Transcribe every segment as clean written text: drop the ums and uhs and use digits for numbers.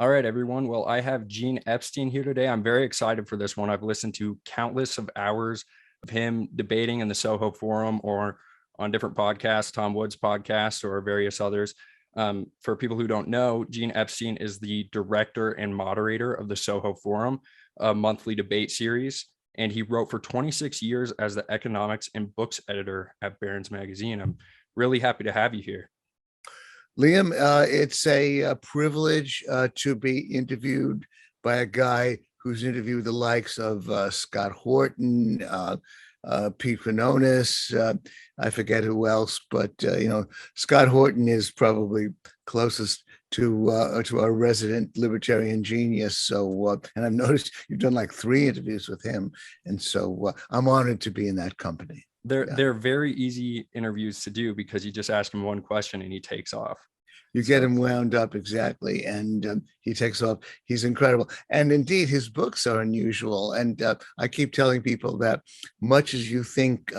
All right, everyone. Well, I have Gene Epstein here today. I'm very excited for this one. I've listened to countless of hours of him debating in the Soho forum or on different podcasts, Tom Wood's podcast or various others. For people who don't know, Gene Epstein is the director and moderator of the Soho forum, a monthly debate series. And he wrote for 26 years as the economics and books editor at Barron's Magazine. I'm really happy to have you here. Liam, it's a privilege to be interviewed by a guy who's interviewed the likes of Scott Horton, Pete Quinones, I forget who else, but Scott Horton is probably closest to our resident libertarian genius. So, and I've noticed you've done like 3 interviews with him, and so I'm honored to be in that company. They're very easy interviews to do because you just ask him one question and he takes off. You get him wound up, exactly, and he takes off. He's incredible, and indeed, his books are unusual. And I keep telling people that much as you think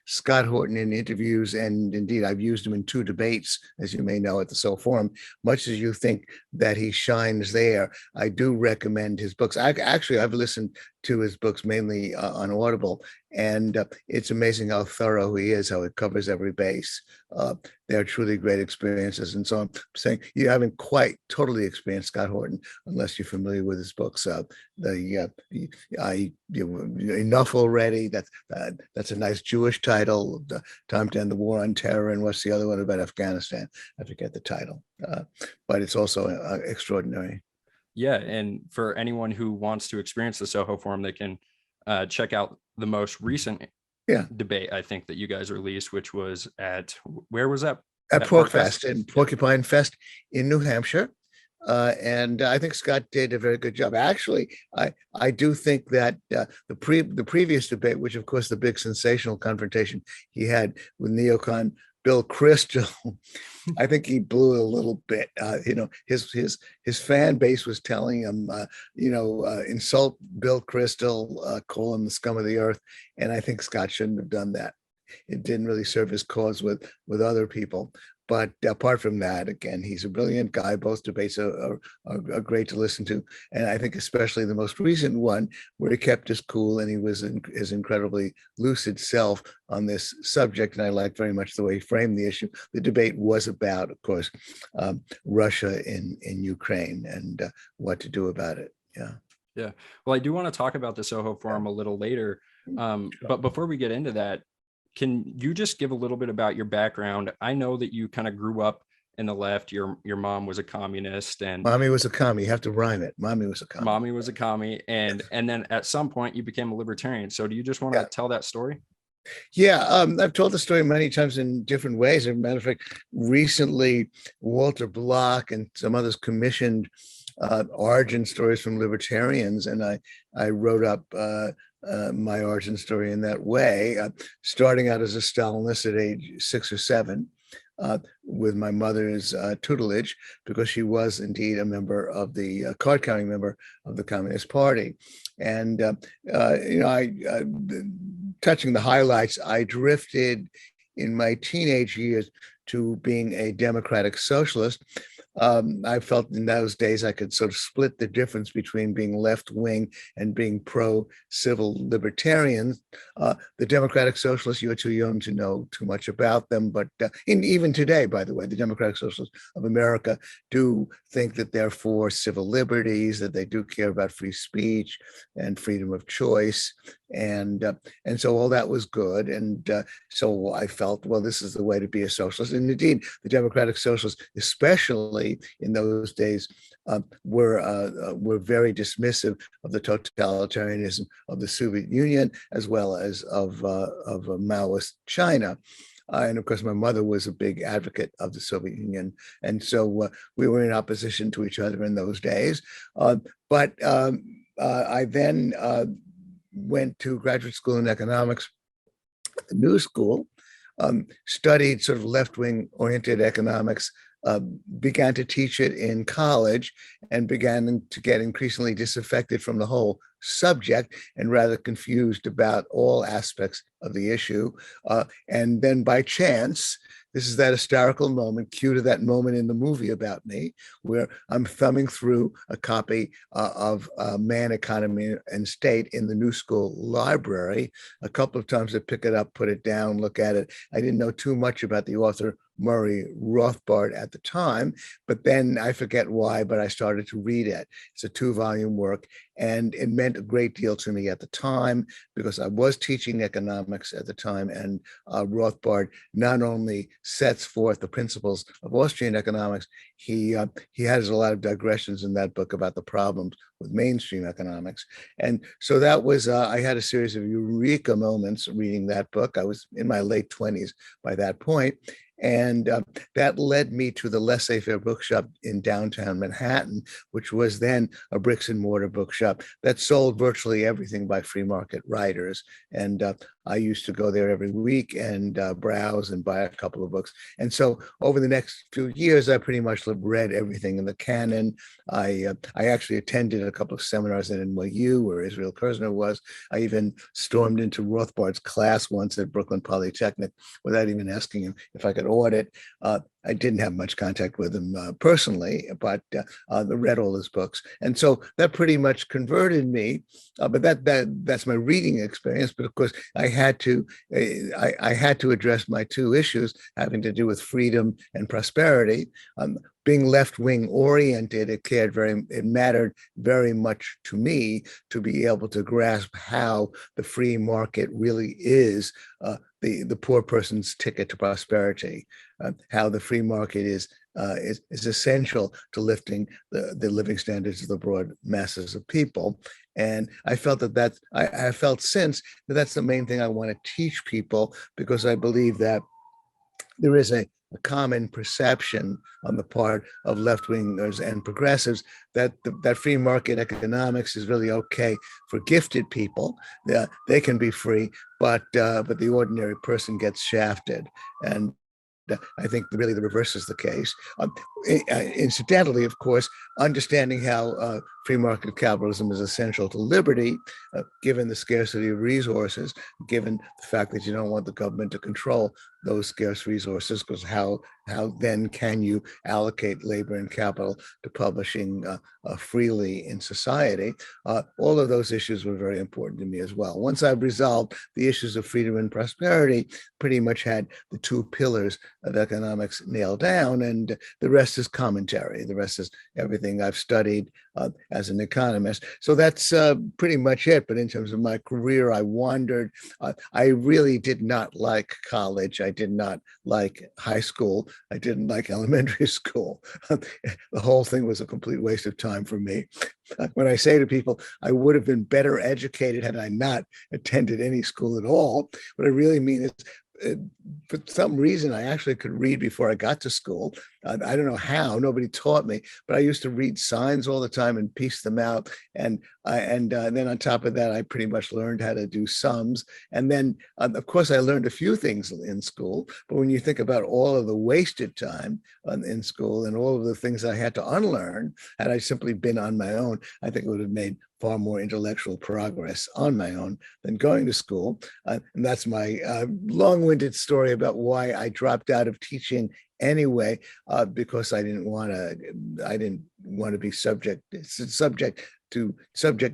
Scott Horton in interviews, and indeed, I've used him in 2 debates, as you may know, at the Soho Forum. Much as you think that he shines there, I do recommend his books. I've listened to his books mainly on Audible, and it's amazing how thorough he is, how it covers every base. They're truly great experiences. And so I'm saying you haven't quite totally experienced Scott Horton unless you're familiar with his books. Enough Already. That's a nice Jewish title. Time to End the War on Terror. And what's the other one about Afghanistan? I forget the title, but it's also extraordinary. Yeah, and for anyone who wants to experience the Soho Forum, they can check out the most recent debate, I think, that you guys released, which was where was that? At Porkfest in Porcupine Fest in New Hampshire. And I think Scott did a very good job. Actually, I do think that the previous debate, which of course the big sensational confrontation he had with neocon Bill Kristol, I think he blew it a little bit. His fan base was telling him, insult Bill Kristol, call him the scum of the earth, and I think Scott shouldn't have done that. It didn't really serve his cause with other people. But apart from that, again, he's a brilliant guy. Both debates are great to listen to. And I think especially the most recent one, where he kept his cool and he was his incredibly lucid self on this subject. And I liked very much the way he framed the issue. The debate was about, of course, Russia in Ukraine and what to do about it. Yeah. Yeah. Well, I do want to talk about the Soho Forum a little later. But before we get into that, can you just give a little bit about your background? I know that you kind of grew up in the left. Your mom was a communist, and mommy was a commie. You have to rhyme it. Mommy was a commie. Mommy was a commie, and then at some point you became a libertarian. So do you just want to tell that story? Yeah, I've told the story many times in different ways. As a matter of fact, recently Walter Block and some others commissioned origin stories from libertarians, and I wrote up my origin story in that way, starting out as a Stalinist at age 6 or 7, with my mother's tutelage, because she was indeed a member of the card-carrying member of the Communist Party. And touching the highlights, I drifted in my teenage years to being a democratic socialist. I felt in those days I could sort of split the difference between being left-wing and being pro-civil libertarian. The democratic socialists, you're too young to know too much about them, but even today, by the way, the democratic socialists of America do think that they're for civil liberties, that they do care about free speech and freedom of choice. And so all that was good. And so I felt, well, this is the way to be a socialist. And indeed, the democratic socialists, especially in those days, were very dismissive of the totalitarianism of the Soviet Union, as well as of Maoist China. And of course, my mother was a big advocate of the Soviet Union. And so we were in opposition to each other in those days. But I then went to graduate school in economics, New School, studied sort of left-wing oriented economics, began to teach it in college, and began to get increasingly disaffected from the whole subject and rather confused about all aspects of the issue. And then by chance, this is that hysterical moment, cue to that moment in the movie about me, where I'm thumbing through a copy of Man, Economy, and State in the New School library. A couple of times I pick it up, put it down, look at it. I didn't know too much about the author Murray Rothbard at the time, but then I forget why, but I started to read it. It's a 2-volume work, and it meant a great deal to me at the time because I was teaching economics at the time, and Rothbard not only sets forth the principles of Austrian economics, he has a lot of digressions in that book about the problems with mainstream economics. And so that was, I had a series of eureka moments reading that book. I was in my late 20s by that point. And that led me to the Laissez-Faire bookshop in downtown Manhattan, which was then a bricks and mortar bookshop that sold virtually everything by free market writers. And I used to go there every week and browse and buy a couple of books. And so over the next few years, I pretty much read everything in the canon. I actually attended a couple of seminars at NYU where Israel Kirzner was. I even stormed into Rothbard's class once at Brooklyn Polytechnic without even asking him if I could audit. I didn't have much contact with him personally, but read all his books, and so that pretty much converted me. But that's my reading experience. But of course, I had to address my two issues having to do with freedom and prosperity. Being left-wing oriented, it mattered very much to me to be able to grasp how the free market really is the poor person's ticket to prosperity, how the free market is essential to lifting the living standards of the broad masses of people. And I felt I felt since that's the main thing I want to teach people, because I believe that there is a common perception on the part of left-wingers and progressives that that free market economics is really okay for gifted people. They can be free, but the ordinary person gets shafted. And I think really the reverse is the case. Incidentally, of course, understanding how free market capitalism is essential to liberty, given the scarcity of resources, given the fact that you don't want the government to control those scarce resources, because how then can you allocate labor and capital to publishing freely in society? All of those issues were very important to me as well. Once I've resolved the issues of freedom and prosperity, pretty much had the two pillars of economics nailed down, and the rest is commentary. The rest is everything I've studied as an economist. So that's pretty much it. But in terms of my career, I wandered. I really did not like college. I did not like high school. I didn't like elementary school. The whole thing was a complete waste of time for me. When I say to people, I would have been better educated had I not attended any school at all, what I really mean is, for some reason, I actually could read before I got to school. I don't know how. Nobody taught me, but I used to read signs all the time and piece them out. And then on top of that, I pretty much learned how to do sums. And then, of course, I learned a few things in school. But when you think about all of the wasted time in school and all of the things I had to unlearn, had I simply been on my own, I think it would have made far more intellectual progress on my own than going to school. And that's my long-winded story about why I dropped out of teaching anyway, because I didn't want to be subject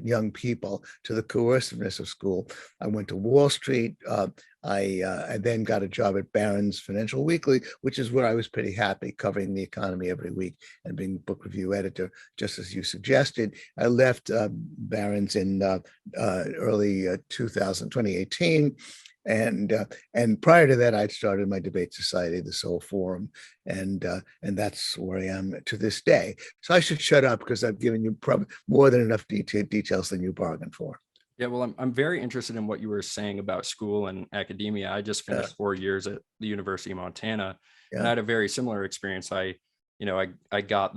young people to the coerciveness of school. I went to Wall Street. I then got a job at Barron's Financial Weekly, which is where I was pretty happy, covering the economy every week and being book review editor, just as you suggested. I left Barron's in early 2018. And prior to that, I'd started my debate society, the Soho Forum, and that's where I am to this day. So I should shut up because I've given you probably more than enough details than you bargained for. Yeah, well, I'm very interested in what you were saying about school and academia. I just finished 4 years at the University of Montana, and I had a very similar experience. I got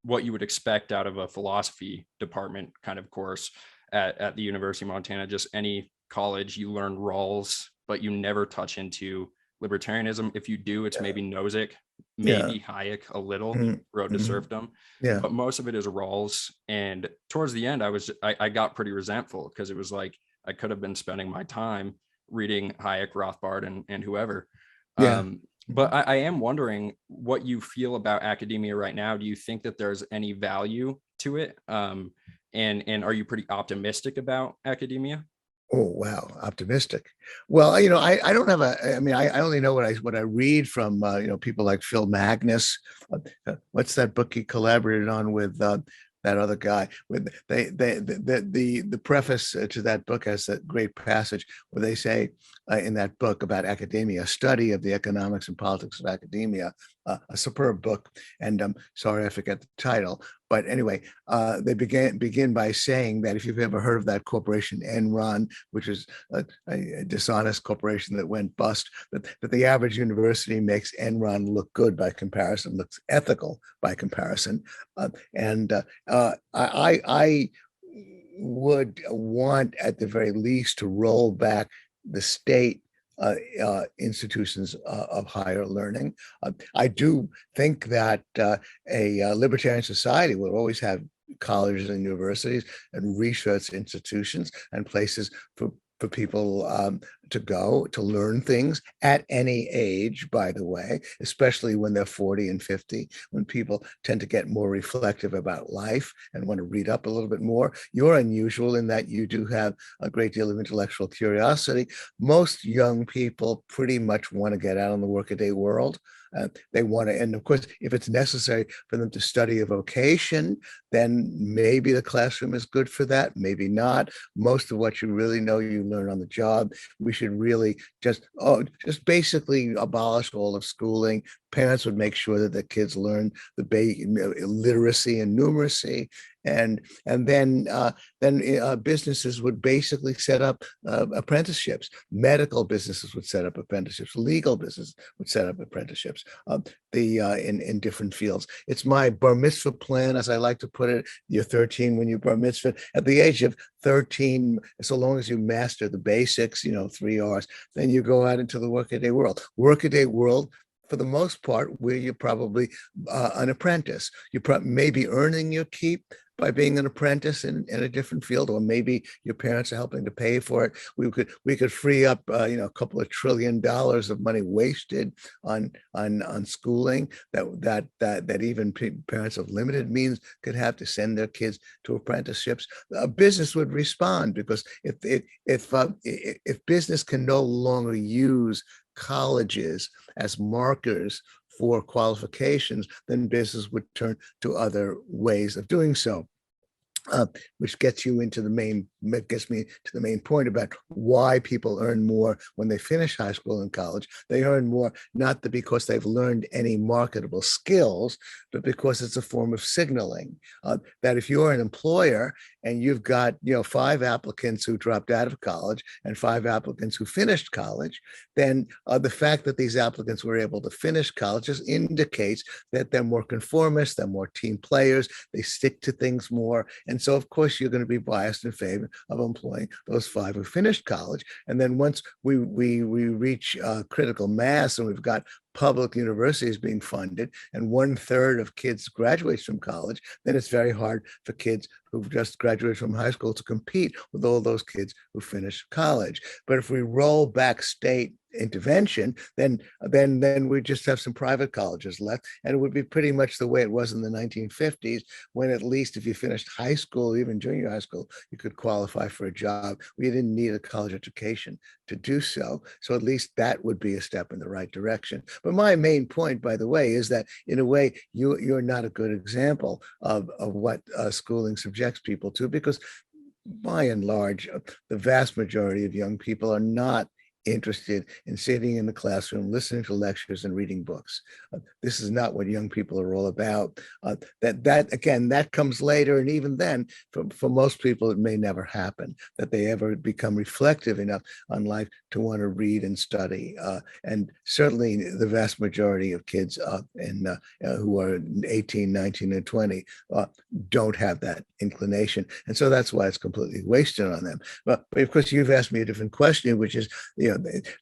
what you would expect out of a philosophy department kind of course at the University of Montana. Just any college, you learn Rawls, but you never touch into libertarianism. If you do, it's maybe Nozick, maybe Hayek a little, Road to Serfdom, but most of it is Rawls. And towards the end, I got pretty resentful because it was like I could have been spending my time reading Hayek, Rothbard, and whoever. But I am wondering what you feel about academia right now. Do you think that there's any value to it? And are you pretty optimistic about academia? Oh, wow, optimistic. Well, I don't have I mean, I only know what I read from people like Phil Magnus. What's that book he collaborated on with that other guy? With the preface to that book has that great passage where they say in that book about academia, a study of the economics and politics of academia, a superb book. And I'm sorry I forget the title, but anyway, they begin by saying that if you've ever heard of that corporation Enron, which is a dishonest corporation that went bust, that the average university makes Enron look good by comparison, looks ethical by comparison. I would want at the very least to roll back the state institutions of higher learning. I do think that a libertarian society will always have colleges and universities and research institutions and places for people to go to learn things at any age, by the way, especially when they're 40 and 50, when people tend to get more reflective about life and want to read up a little bit more. You're unusual in that you do have a great deal of intellectual curiosity. Most young people pretty much want to get out in the workaday world. They want to, and of course, if it's necessary for them to study a vocation, then maybe the classroom is good for that, maybe not. Most of what you really know, you learn on the job. We should really just basically abolish all of schooling. Parents would make sure that the kids learn the literacy and numeracy, and then businesses would basically set up apprenticeships. Medical businesses would set up apprenticeships. Legal business would set up apprenticeships. In different fields. It's my bar mitzvah plan, as I like to put it. You're 13 when you bar mitzvah. At the age of 13, so long as you master the basics, 3 R's, then you go out into the workaday world. Workaday world, for the most part, where you're probably an apprentice. You're maybe earning your keep by being an apprentice in a different field, or maybe your parents are helping to pay for it. We could free up a couple of $1 trillion of money wasted on schooling that even parents of limited means could have to send their kids to apprenticeships. A business would respond, because if business can no longer use colleges as markers for qualifications, then business would turn to other ways of doing so. Which gets me to the main point about why people earn more when they finish high school and college. They earn more not because they've learned any marketable skills, but because it's a form of signaling. That if you're an employer and you've got 5 applicants who dropped out of college and 5 applicants who finished college, then the fact that these applicants were able to finish college just indicates that they're more conformist, they're more team players, they stick to things more. And so, of course, you're going to be biased in favor of employing those 5 who finished college. And then once we reach critical mass and we've got public universities being funded and 1/3 of kids graduates from college, then it's very hard for kids who've just graduated from high school to compete with all those kids who finish college. But if we roll back state intervention, then we just have some private colleges left, and it would be pretty much the way it was in the 1950s, when at least if you finished high school, even junior high school, you could qualify for a job. We didn't need a college education to do so. So at least that would be a step in the right direction. But my main point, by the way, is that in a way, you're not a good example of what schooling subjects people to, because by and large, the vast majority of young people are not interested in sitting in the classroom, listening to lectures and reading books. This is not what young people are all about. That comes later. And even then, for most people, it may never happen that they ever become reflective enough on life to want to read and study. And certainly the vast majority of kids who are 18, 19, and 20 don't have that inclination. And so that's why it's completely wasted on them. But of course, you've asked me a different question, which is,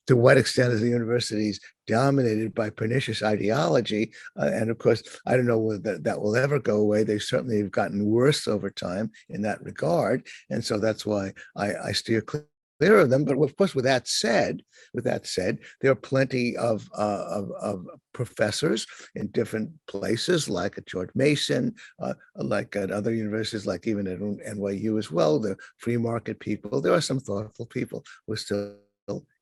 to what extent is the universities dominated by pernicious ideology? And of course, I don't know whether that will ever go away. They certainly have gotten worse over time in that regard. And so that's why I steer clear clear of them. But of course, with that said, there are plenty of professors in different places, like at George Mason, like at other universities, like even at NYU as well. The free market people. There are some thoughtful people who are still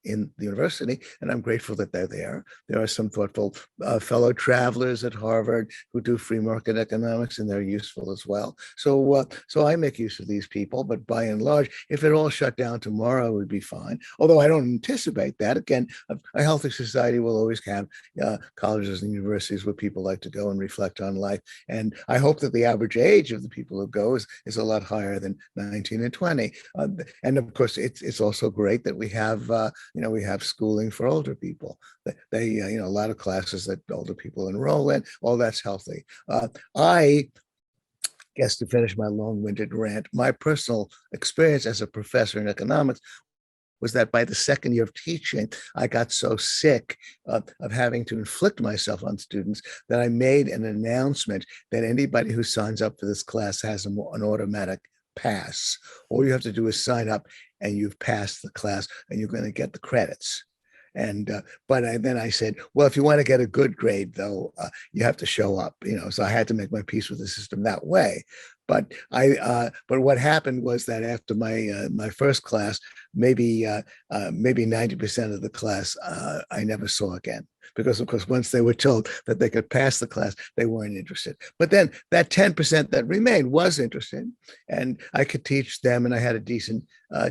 in the university, and I'm grateful that they're there. There are some thoughtful fellow travelers at Harvard who do free market economics, and they're useful as well. So I make use of these people, but by and large, if it all shut down tomorrow, it would be fine. Although I don't anticipate that. Again, a healthy society will always have colleges and universities where people like to go and reflect on life. And I hope that the average age of the people who go is a lot higher than 19 and 20. And of course, it's also great that we have we have schooling for older people. They a lot of classes that older people enroll in. All that's healthy. I guess, to finish my long-winded rant, my personal experience as a professor in economics was that by the second year of teaching, I got so sick of having to inflict myself on students that I made an announcement that anybody who signs up for this class has an automatic pass. All you have to do is sign up and you've passed the class and you're going to get the credits. And then I said, well, if you want to get a good grade, though, you have to show up. So I had to make my peace with the system that way. But what happened was that after my first class, maybe 90% of the class I never saw again, because of course once they were told that they could pass the class, they weren't interested. But then that 10% that remained was interested, and I could teach them, and I had a decent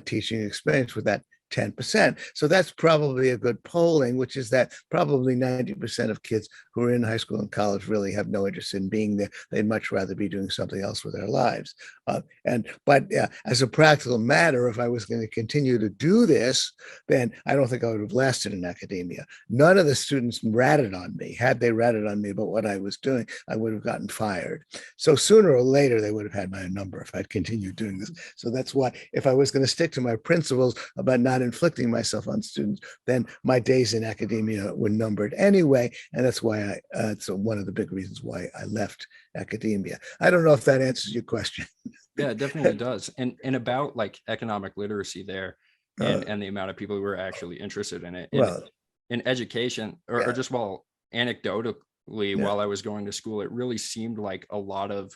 teaching experience with that 10%. So that's probably a good polling, which is that probably 90% of kids who are in high school and college really have no interest in being there. They'd much rather be doing something else with their lives. But as a practical matter, if I was going to continue to do this, then I don't think I would have lasted in academia. None of the students ratted on me. Had they ratted on me about what I was doing, I would have gotten fired. So sooner or later, they would have had my number if I'd continued doing this. So that's why, if I was going to stick to my principles about not inflicting myself on students, then my days in academia were numbered anyway. And that's why it's one of the big reasons why I left academia. I don't know if that answers your question. Yeah, it definitely does. And about like economic literacy there, and the amount of people who are actually interested in it. In education, or just anecdotally, while I was going to school, it really seemed like a lot of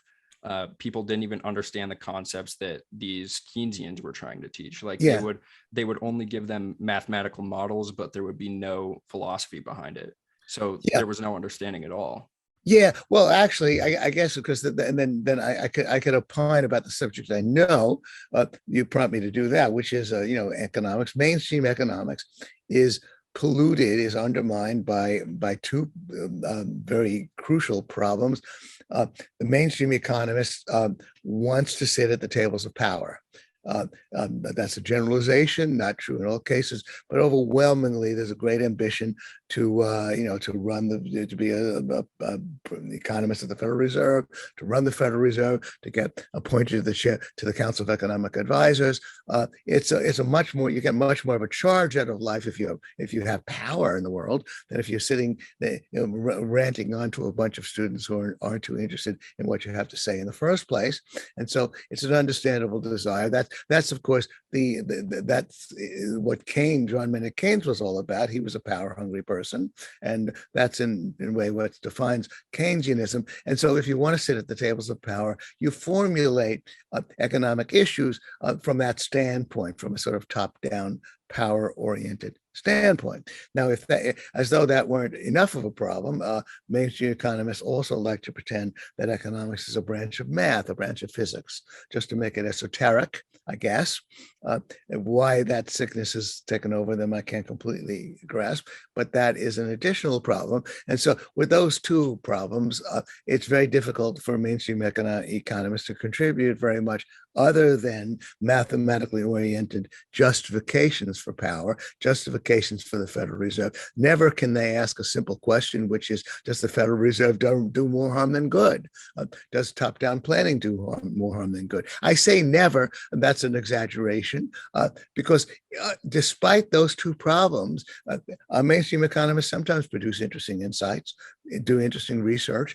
people didn't even understand the concepts that these Keynesians were trying to teach. Like they would only give them mathematical models, but there would be no philosophy behind it. So there was no understanding at all. Yeah, well, actually, I guess because then I could opine about the subject I know. You prompt me to do that, which is economics. Mainstream economics is polluted, is undermined by two very crucial problems. The mainstream economist wants to sit at the tables of power. That's a generalization, not true in all cases, but overwhelmingly, there's a great ambition to be an economist at the Federal Reserve, to run the Federal Reserve, to get appointed to the Council of Economic Advisors. It's a much more, you get much more of a charge out of life if you have power in the world than if you're sitting ranting on to a bunch of students who aren't too interested in what you have to say in the first place. And so it's an understandable desire. That's of course that's what John Maynard Keynes was all about. He was a power-hungry person, and that's in a way what defines Keynesianism. And so, if you want to sit at the tables of power, you formulate economic issues from that standpoint, from a sort of top-down, power-oriented standpoint. Now, as though that weren't enough of a problem, mainstream economists also like to pretend that economics is a branch of math, a branch of physics, just to make it esoteric, I guess. Why that sickness has taken over them, I can't completely grasp, but that is an additional problem. And so with those two problems, it's very difficult for mainstream economists to contribute very much other than mathematically oriented justifications for power, justifications for the Federal Reserve. Never can they ask a simple question, which is, does the Federal Reserve do more harm than good? Does top-down planning do more harm than good? I say never, and that's that's an exaggeration because despite those two problems, mainstream economists sometimes produce interesting insights, do interesting research.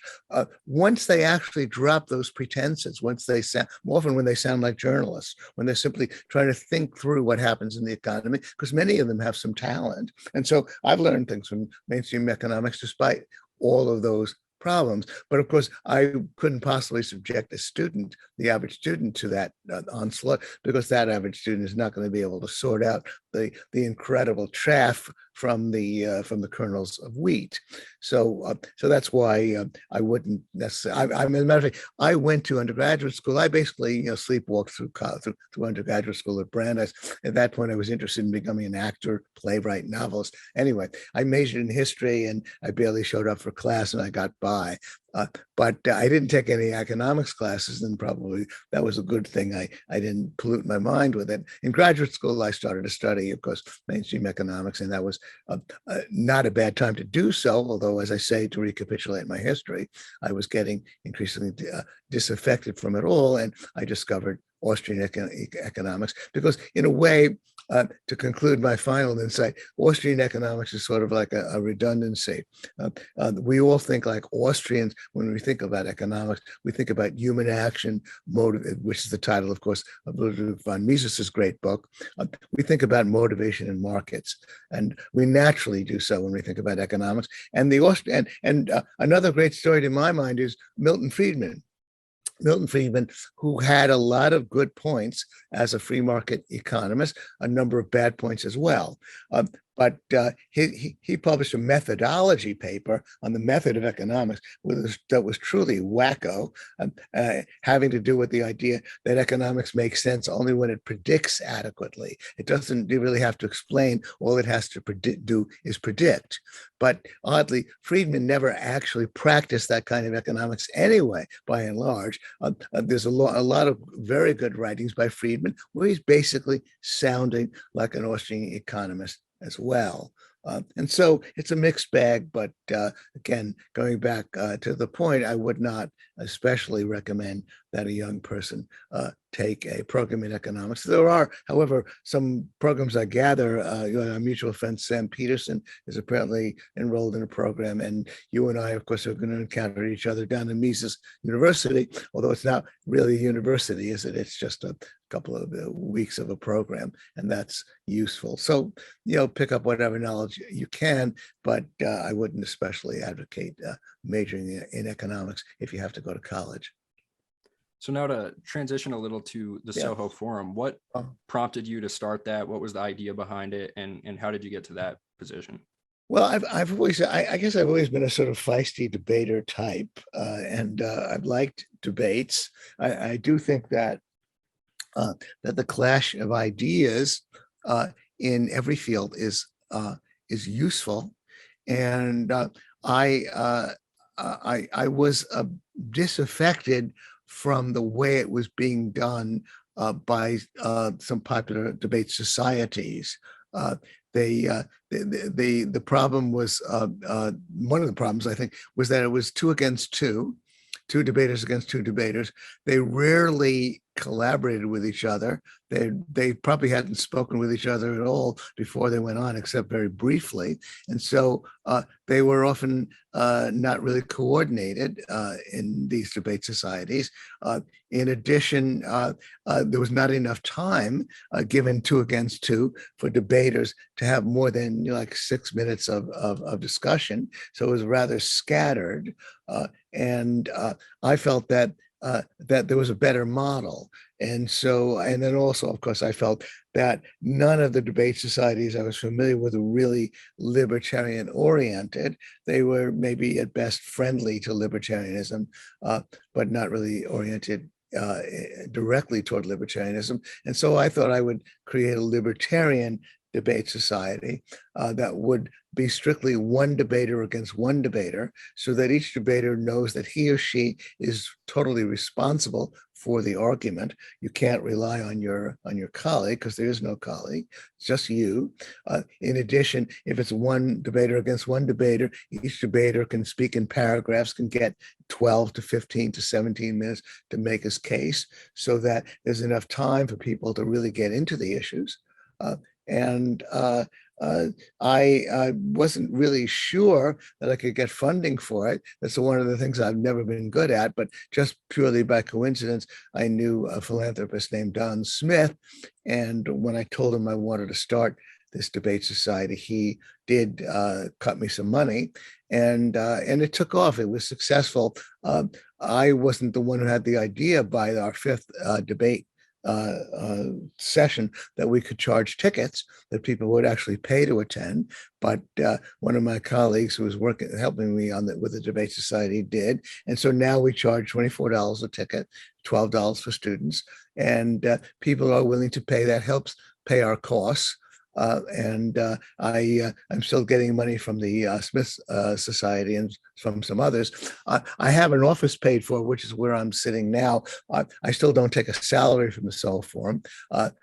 Once they actually drop those pretenses, once they sound, often when they sound like journalists, when they're simply trying to think through what happens in the economy, because many of them have some talent. And so I've learned things from mainstream economics despite all of those problems. But of course, I couldn't possibly subject a student, the average student, to that onslaught, because that average student is not going to be able to sort out the incredible chaff from the kernels of wheat. So that's why I wouldn't necessarily. I mean, as a matter of fact, I went to undergraduate school. I basically sleepwalked through undergraduate school at Brandeis. At that point, I was interested in becoming an actor, playwright, novelist. Anyway, I majored in history, and I barely showed up for class, and I got by. But I didn't take any economics classes, and probably that was a good thing. I didn't pollute my mind with it. In graduate school, I started to study, of course, mainstream economics, and that was not a bad time to do so. Although, as I say, to recapitulate my history, I was getting increasingly disaffected from it all, and I discovered Austrian economics because, in a way, to conclude my final insight, Austrian economics is sort of like a redundancy. We all think like Austrians when we think about economics. We think about human action, which is the title, of course, of Ludwig von Mises's great book. We think about motivation in markets, and we naturally do so when we think about economics. And another great story to my mind is Milton Friedman. Milton Friedman, who had a lot of good points as a free market economist, a number of bad points as well. But he published a methodology paper on the method of economics that was truly wacko, having to do with the idea that economics makes sense only when it predicts adequately. It doesn't really have to explain. All it has to do is predict. But oddly, Friedman never actually practiced that kind of economics anyway, by and large. There's a lot of very good writings by Friedman where he's basically sounding like an Austrian economist as well. And so it's a mixed bag, but again, going back to the point, I would not especially recommend that a young person take a program in economics. There are, however, some programs I gather, our mutual friend Sam Peterson is apparently enrolled in a program, and you and I, of course, are going to encounter each other down in Mises University, although it's not really a university, is it? It's just a couple of weeks of a program, and that's useful. So, pick up whatever knowledge you can, but I wouldn't especially advocate majoring in economics if you have to go to college. So now to transition a little to the Soho Forum, what prompted you to start that? What was the idea behind it, and how did you get to that position? Well, I've always, I guess I've always been a sort of feisty debater type, and I've liked debates. I do think that the clash of ideas in every field is useful, and I was disaffected from the way it was being done by some popular debate societies. The problem was one of the problems, I think, was that it was 2 against 2 debaters against 2 debaters. They rarely collaborated with each other. They probably hadn't spoken with each other at all before they went on, except very briefly. And so they were often not really coordinated in these debate societies. In addition, there was not enough time given 2 against 2 for debaters to have more than like 6 minutes of discussion. So it was rather scattered. And I felt that there was a better model. And so, and then also, of course, I felt that none of the debate societies I was familiar with were really libertarian oriented. They were maybe at best friendly to libertarianism, but not really oriented directly toward libertarianism. And so I thought I would create a libertarian debate society that would be strictly one debater against one debater, so that each debater knows that he or she is totally responsible for the argument. You can't rely on your colleague, because there is no colleague, it's just you. In addition, if it's one debater against one debater, each debater can speak in paragraphs, can get 12 to 15 to 17 minutes to make his case, so that there's enough time for people to really get into the issues. And I wasn't really sure that I could get funding for it. That's one of the things I've never been good at, but just purely by coincidence, I knew a philanthropist named Don Smith. And when I told him I wanted to start this debate society, he did cut me some money, and it took off. It was successful. I wasn't the one who had the idea by our fifth debate session that we could charge tickets that people would actually pay to attend, but one of my colleagues who was helping me with the debate society did, and so now we charge $24 a ticket, $12 for students, and people are willing to pay. That helps pay our costs. I'm still getting money from the Smith Society and from some others. I have an office paid for, which is where I'm sitting now. I still don't take a salary from the Soho Forum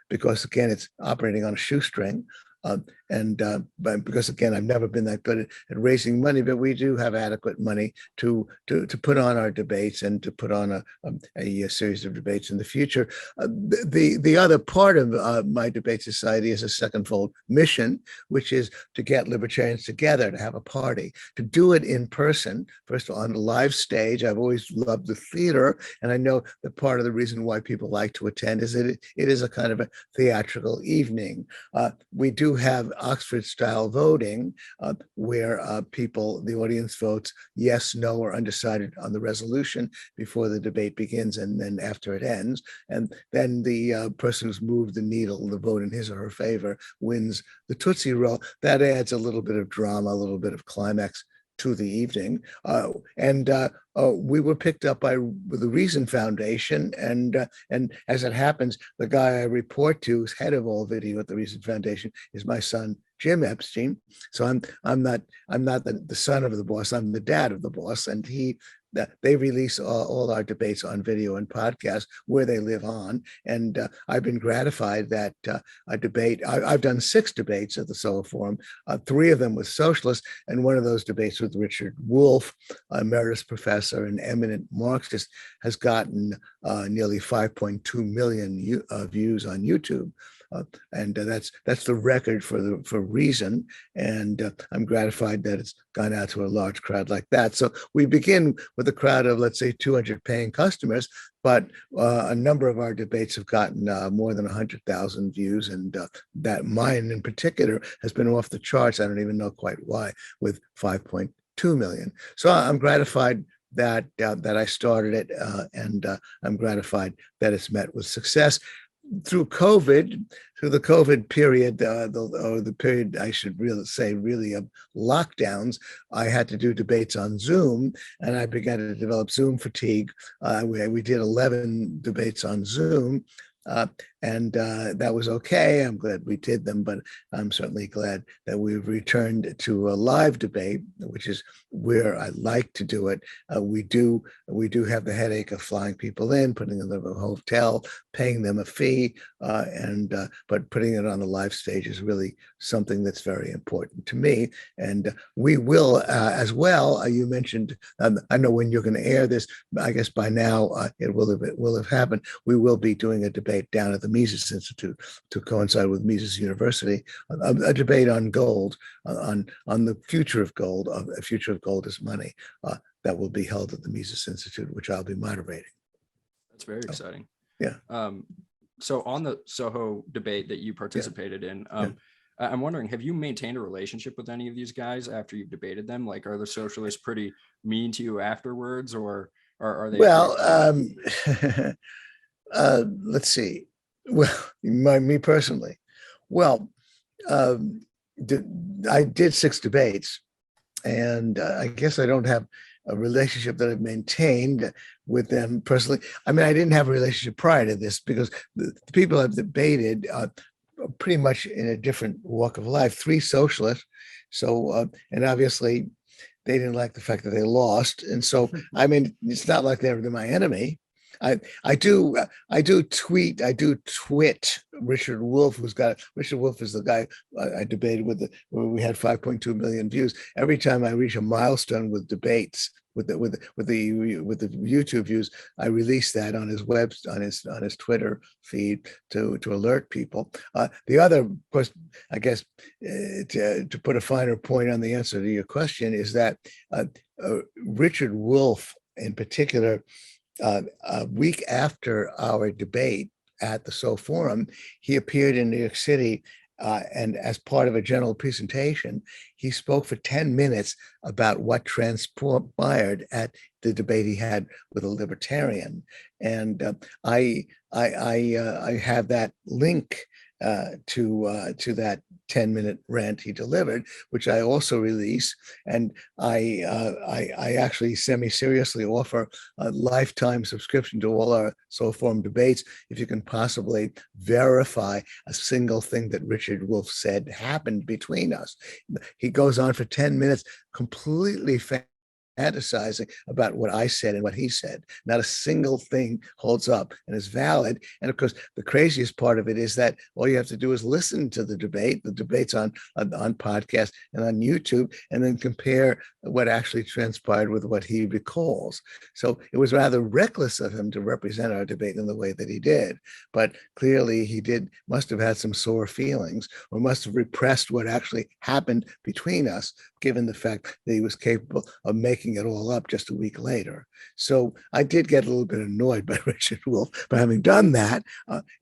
because, again, it's operating on a shoestring. But because, again, I've never been that good at raising money, but we do have adequate money to put on our debates and to put on a series of debates in the future. The other part of my debate society is a secondfold mission, which is to get libertarians together, to have a party, to do it in person. First of all, on the live stage. I've always loved the theater, and I know that part of the reason why people like to attend is that it is a kind of a theatrical evening. We do have Oxford-style voting, where the audience votes yes, no, or undecided on the resolution before the debate begins, and then after it ends. And then the person who's moved the needle, the vote in his or her favor, wins the Tootsie Roll. That adds a little bit of drama, a little bit of climax to the evening. We were picked up by the Reason Foundation, and as it happens, the guy I report to, who's head of all video at the Reason Foundation, is my son Jim Epstein. So I'm not the son of the boss. I'm the dad of the boss, and they release all our debates on video and podcast where they live on. And I've been gratified that I've done 6 debates at the Soho Forum, 3 of them with socialists, and one of those debates with Richard Wolff, emeritus professor and eminent Marxist, has gotten nearly 5.2 million views on YouTube. And that's the record for Reason, and I'm gratified that it's gone out to a large crowd like that. So we begin with a crowd of, let's say, 200 paying customers, but a number of our debates have gotten more than 100,000 views, and that mine in particular has been off the charts. I don't even know quite why, with 5.2 million. So I'm gratified that I started it, and I'm gratified that it's met with success. Through the COVID period, or the period I should really say of lockdowns, I had to do debates on Zoom, and I began to develop Zoom fatigue. We did 11 debates on Zoom, and that was okay. I'm glad we did them, but I'm certainly glad that we've returned to a live debate, which is where I like to do it. We do have the headache of flying people in, putting them in a hotel, paying them a fee, but putting it on the live stage is really something that's very important to me. And we will as well. You mentioned, I know when you're going to air this, I guess by now it will have happened. We will be doing a debate down at the Mises Institute to coincide with Mises University, a debate on gold, on the future of gold. A future of gold is money, that will be held at the Mises Institute, which I'll be moderating. That's very exciting. Yeah. So on the Soho debate that you participated in, I'm wondering, have you maintained a relationship with any of these guys after you've debated them? Like, are the socialists pretty mean to you afterwards, or are they? Well, let's see. Well, me personally, well, I did 6 debates, and I guess I don't have a relationship that I've maintained with them personally. I mean, I didn't have a relationship prior to this, because the people I've debated pretty much in a different walk of life, three socialists. So, and obviously they didn't like the fact that they lost. And so, I mean, it's not like they're my enemy. I do twit Richard Wolff, Richard Wolff is the guy I debated with, where we had 5.2 million views. Every time I reach a milestone with debates, with the YouTube views, I release that on his on his Twitter feed to alert people. The other, of course, I guess, to put a finer point on the answer to your question, is that Richard Wolff, in particular, a week after our debate at the Soho Forum, he appeared in New York City, and as part of a general presentation, he spoke for 10 minutes about what transpired at the debate he had with a libertarian. And I have that link to that 10-minute rant he delivered, which I also release. And I actually semi-seriously offer a lifetime subscription to all our Soho Forum debates if you can possibly verify a single thing that Richard Wolff said happened between us. He goes on for 10 minutes completely fantasizing about what I said and what he said. Not a single thing holds up and is valid. And of course, the craziest part of it is that all you have to do is listen to the debate. The debate's on podcast and on YouTube, and then compare what actually transpired with what he recalls. So it was rather reckless of him to represent our debate in the way that he did. But clearly he must have had some sore feelings, or must have repressed what actually happened between us, given the fact that he was capable of making it all up just a week later. So I did get a little bit annoyed by Richard Wolff for having done that.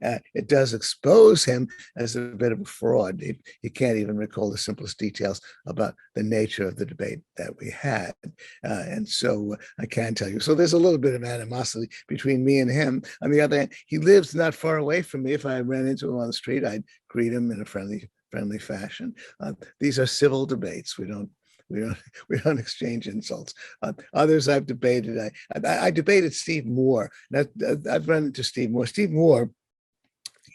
It does expose him as a bit of a fraud. He can't even recall the simplest details about the nature of the debate that we had. And so I can tell you. So there's a little bit of animosity between me and him. On the other hand, he lives not far away from me. If I ran into him on the street, I'd greet him in a friendly fashion. These are civil debates. We don't exchange insults. Others I've debated. I debated Steve Moore. I've run into Steve Moore. Steve Moore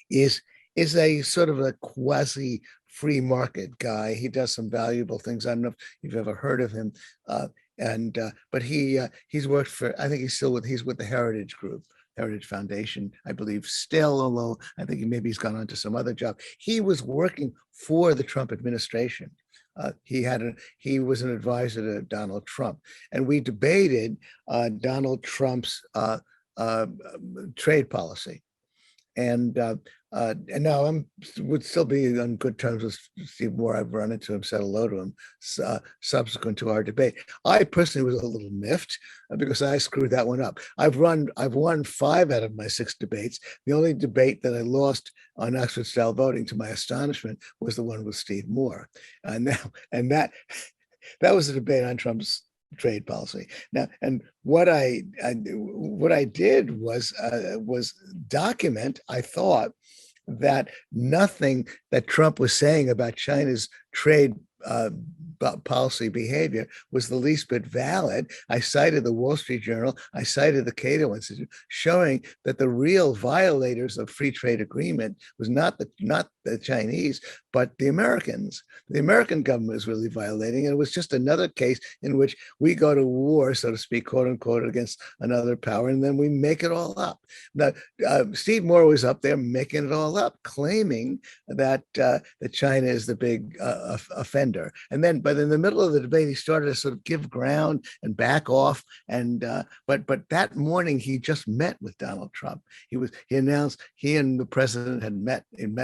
is a sort of a quasi free market guy. He does some valuable things. I don't know if you've ever heard of him. But he's worked for, I think he's with the Heritage Group. Heritage Foundation, I believe, still, although I think he's gone on to some other job. He was working for the Trump administration. He was an advisor to Donald Trump, and we debated Donald Trump's trade policy. And now would still be on good terms with Steve Moore. I've run into him, said hello to him subsequent to our debate. I personally was a little miffed because I screwed that one up. I've won 5 out of my 6 debates. The only debate that I lost on Oxford style voting, to my astonishment, was the one with Steve Moore. And that was a debate on Trump's trade policy. Now, and what I did was document, I thought, that nothing that Trump was saying about China's trade policy behavior was the least bit valid. I cited the Wall Street Journal, I cited the Cato Institute, showing that the real violators of free trade agreement was not the Chinese, but the Americans. The American government was really violating, and it was just another case in which we go to war, so to speak, quote unquote, against another power, and then we make it all up. Now, Steve Moore was up there making it all up, claiming that China is the big offender. But in the middle of the debate, he started to sort of give ground and back off. And but that morning, he just met with Donald Trump. He announced he and the president had met in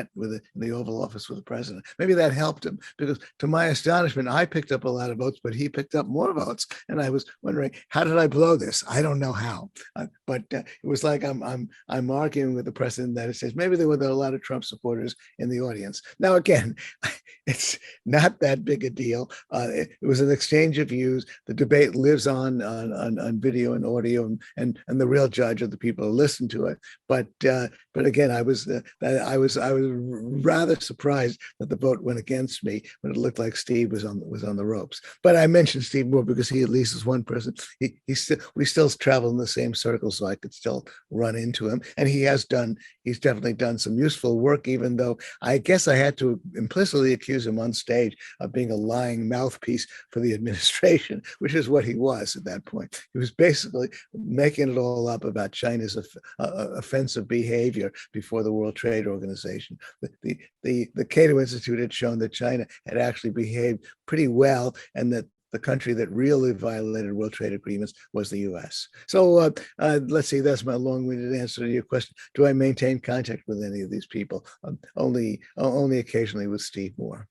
the Oval Office with the president. Maybe that helped him, because to my astonishment, I picked up a lot of votes, but he picked up more votes. And I was wondering, how did I blow this? I don't know how. But it was like I'm arguing with the president that it says maybe there were a lot of Trump supporters in the audience. Now, again, it's not that that big a deal. It was an exchange of views. The debate lives on video and audio, and the real judge are the people who listen to it. But again, I was rather surprised that the vote went against me when it looked like Steve was on the ropes. But I mentioned Steve more because he at least is one person. We still travel in the same circle, so I could still run into him. And he's definitely done some useful work, even though I guess I had to implicitly accuse him on stage of being a lying mouthpiece for the administration, which is what he was at that point. He was basically making it all up about China's offensive behavior before the World Trade Organization. The Cato Institute had shown that China had actually behaved pretty well, and that the country that really violated World Trade Agreements was the U.S. So let's see, that's my long-winded answer to your question. Do I maintain contact with any of these people? Only occasionally with Steve Moore.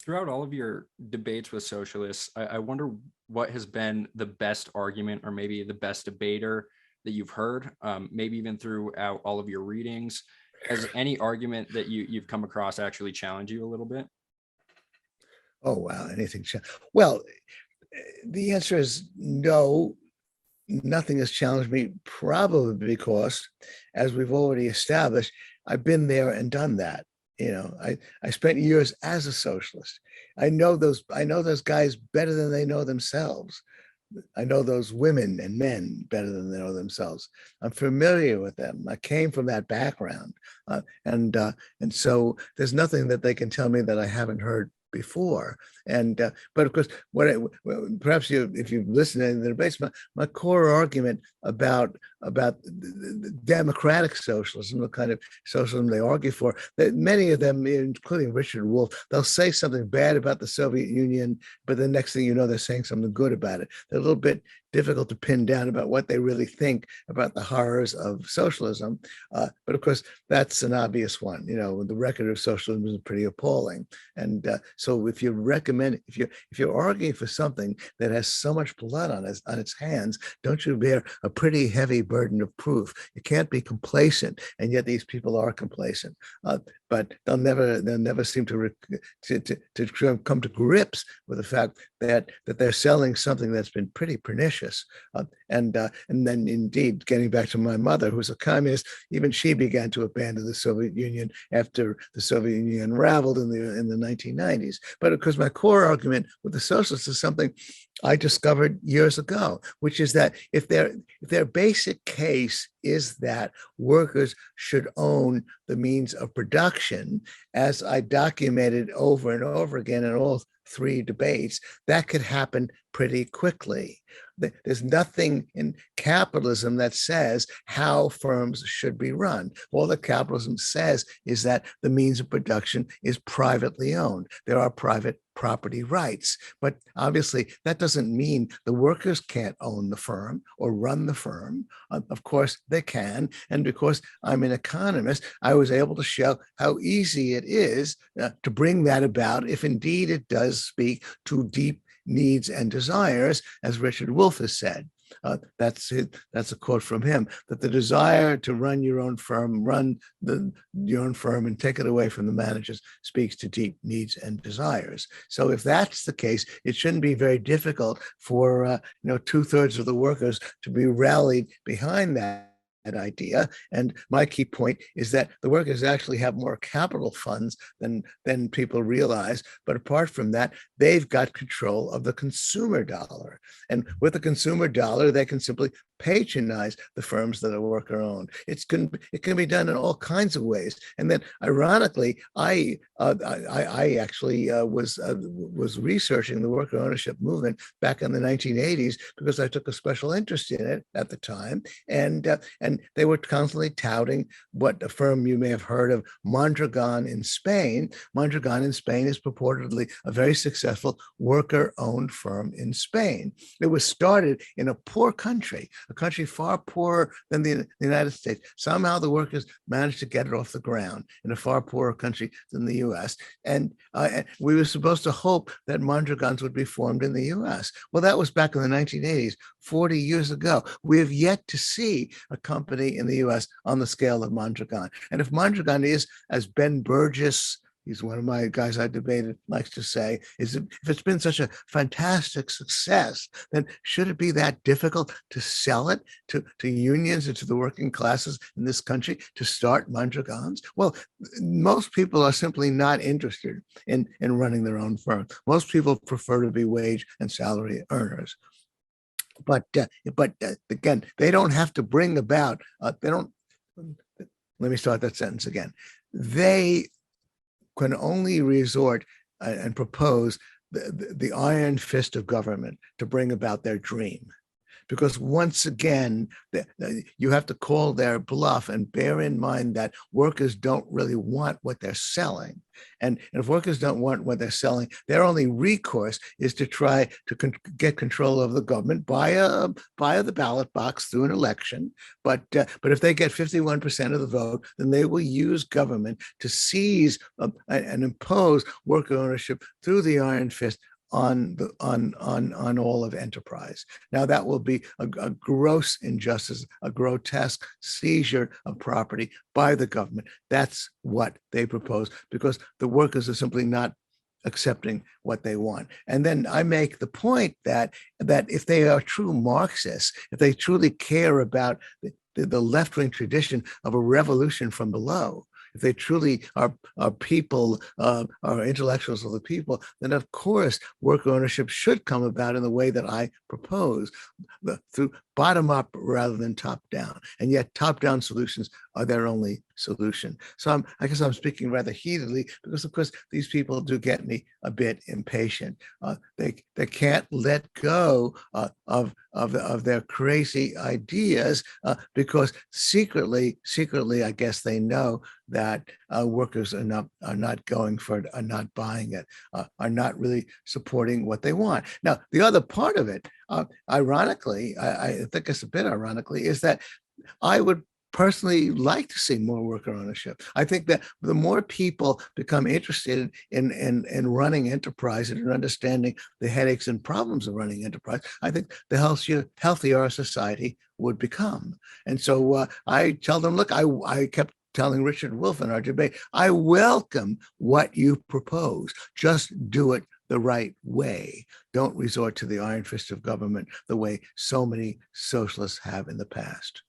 Throughout all of your debates with socialists, I wonder what has been the best argument, or maybe the best debater that you've heard, maybe even throughout all of your readings. Has any argument that you've come across actually challenge you a little bit? Oh, wow. Anything? Well, the answer is no. Nothing has challenged me, probably because, as we've already established, I've been there and done that. I spent years as a socialist. I know those guys better than they know themselves. I know those women and men better than they know themselves. I'm familiar with them. I came from that background, and so there's nothing that they can tell me that I haven't heard before. But of course, perhaps if you've listened to the debates, my core argument about the democratic socialism, the kind of socialism they argue for, that many of them, including Richard Wolff, they'll say something bad about the Soviet Union, but the next thing you know, they're saying something good about it. They're a little bit difficult to pin down about what they really think about the horrors of socialism. But of course, that's an obvious one. The record of socialism is pretty appalling. And so if you're arguing for something that has so much blood on its hands, don't you bear a pretty heavy burden of proof? You can't be complacent, and yet these people are complacent. But they'll never seem to come to grips with the fact that they're selling something that's been pretty pernicious. And then, indeed, getting back to my mother, who's a communist, even she began to abandon the Soviet Union after the Soviet Union unraveled in the 1990s. But of course, my core argument with the socialists is something I discovered years ago, which is that if their basic case is that workers should own the means of production, as I documented over and over again in all three debates, that could happen pretty quickly. There's nothing in capitalism that says how firms should be run. All that capitalism says is that the means of production is privately owned. There are private property rights. But obviously, that doesn't mean the workers can't own the firm or run the firm. Of course, they can. And because I'm an economist, I was able to show how easy it is to bring that about if indeed it does speak to deep needs and desires, as Richard Wolff has said. That's a quote from him, that the desire to run your own firm, your own firm and take it away from the managers speaks to deep needs and desires. So if that's the case, it shouldn't be very difficult for 2/3 of the workers to be rallied behind that idea. And my key point is that the workers actually have more capital funds than people realize. But apart from that, they've got control of the consumer dollar. And with the consumer dollar, they can simply patronize the firms that are worker owned. It can be done in all kinds of ways. And then, ironically, I actually was researching the worker ownership movement back in the 1980s because I took a special interest in it at the time, and they were constantly touting what a firm you may have heard of, Mondragon in Spain. Mondragon in Spain is purportedly a very successful worker-owned firm in Spain. It was started in a poor country, a country far poorer than the United States. Somehow the workers managed to get it off the ground in a far poorer country than the US. And we were supposed to hope that Mondragons would be formed in the US. Well, that was back in the 1980s, 40 years ago. We have yet to see a company in the US on the scale of Mondragon. And if Mondragon is, as Ben Burgess he's one of my guys I debated, likes to say, is if it's been such a fantastic success, then should it be that difficult to sell it to unions and to the working classes in this country to start Mondragons? Well, most people are simply not interested in running their own firm. Most people prefer to be wage and salary earners. But again, they don't have to bring about, they don't, let me start that sentence again. They can only resort and propose the iron fist of government to bring about their dream. Because once again, you have to call their bluff and bear in mind that workers don't really want what they're selling. And if workers don't want what they're selling, their only recourse is to try to get control of the government via the ballot box through an election. But if they get 51% of the vote, then they will use government to seize and impose worker ownership through the iron fist on all of enterprise. Now that will be a gross injustice, a grotesque seizure of property by the government. That's what they propose, because the workers are simply not accepting what they want. And then I make the point that if they are true Marxists, if they truly care about the left-wing tradition of a revolution from below, if they truly are people, are intellectuals of the people, then of course worker ownership should come about in the way that I propose, through bottom up rather than top down. And yet top down solutions are their only solution. So I guess I'm speaking rather heatedly because, of course, these people do get me a bit impatient. They can't let go of their crazy ideas because secretly, I guess they know that workers are not going for it, are not buying it, are not really supporting what they want. Now, the other part of it, ironically, I think it's a bit ironically, is that I would personally like to see more worker ownership. I think that the more people become interested in running enterprise and in understanding the headaches and problems of running enterprise, I think the healthier our society would become. And so I tell them, look, I kept telling Richard Wolff in our debate, I welcome what you propose. Just do it the right way. Don't resort to the iron fist of government the way so many socialists have in the past.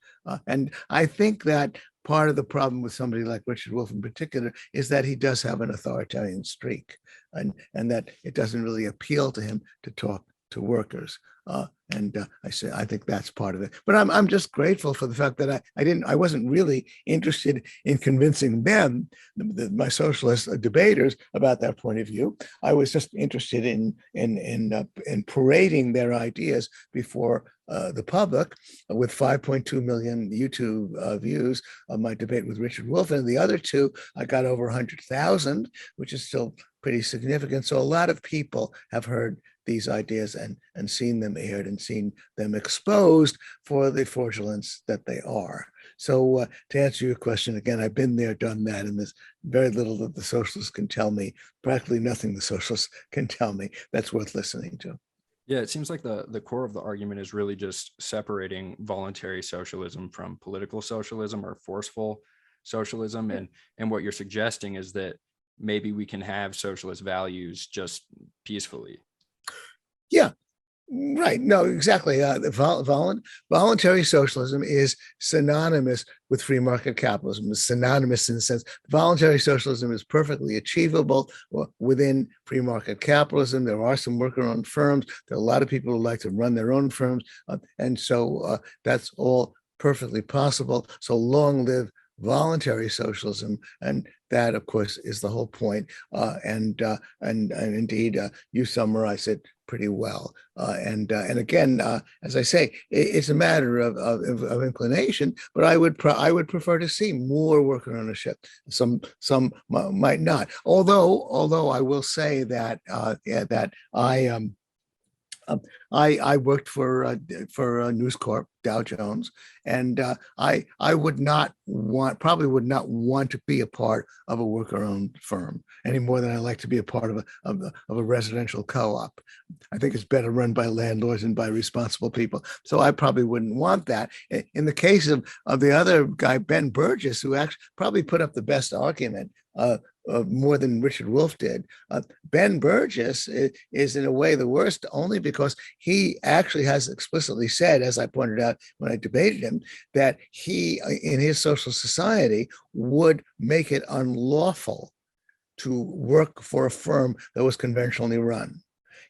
And I think that part of the problem with somebody like Richard Wolff in particular is that he does have an authoritarian streak, and that it doesn't really appeal to him to talk to workers. I think that's part of it. But I'm just grateful for the fact that I wasn't really interested in convincing them, my socialist debaters, about that point of view. I was just interested in parading their ideas before the public, with 5.2 million YouTube views of my debate with Richard Wolff, and the other two I got over 100,000, which is still pretty significant. So a lot of people have heard these ideas and seen them aired and seen them exposed for the fraudulence that they are. So to answer your question, again, I've been there, done that, and there's very little that the socialists can tell me, practically nothing the socialists can tell me that's worth listening to. Yeah, it seems like the core of the argument is really just separating voluntary socialism from political socialism or forceful socialism. And what you're suggesting is that maybe we can have socialist values just peacefully. Yeah, right. No, exactly. Voluntary socialism is synonymous with free market capitalism. It's synonymous in the sense voluntary socialism is perfectly achievable within free market capitalism. There are some worker-owned firms. There are a lot of people who like to run their own firms. And so that's all perfectly possible. So long live voluntary socialism. And that, of course, is the whole point. And indeed, you summarize it pretty well. And again, as I say, it's a matter of inclination. But I would prefer to see more worker ownership. Some might not. Although I will say that I worked for News Corp, Dow Jones, and I probably would not want to be a part of a worker-owned firm any more than I like to be a part of a residential co-op. I think it's better run by landlords and by responsible people. So I probably wouldn't want that. In the case of the other guy, Ben Burgess, who actually probably put up the best argument more than Richard Wolff did. Ben Burgess is in a way the worst, only because he actually has explicitly said, as I pointed out when I debated him, that he, in his social society, would make it unlawful to work for a firm that was conventionally run.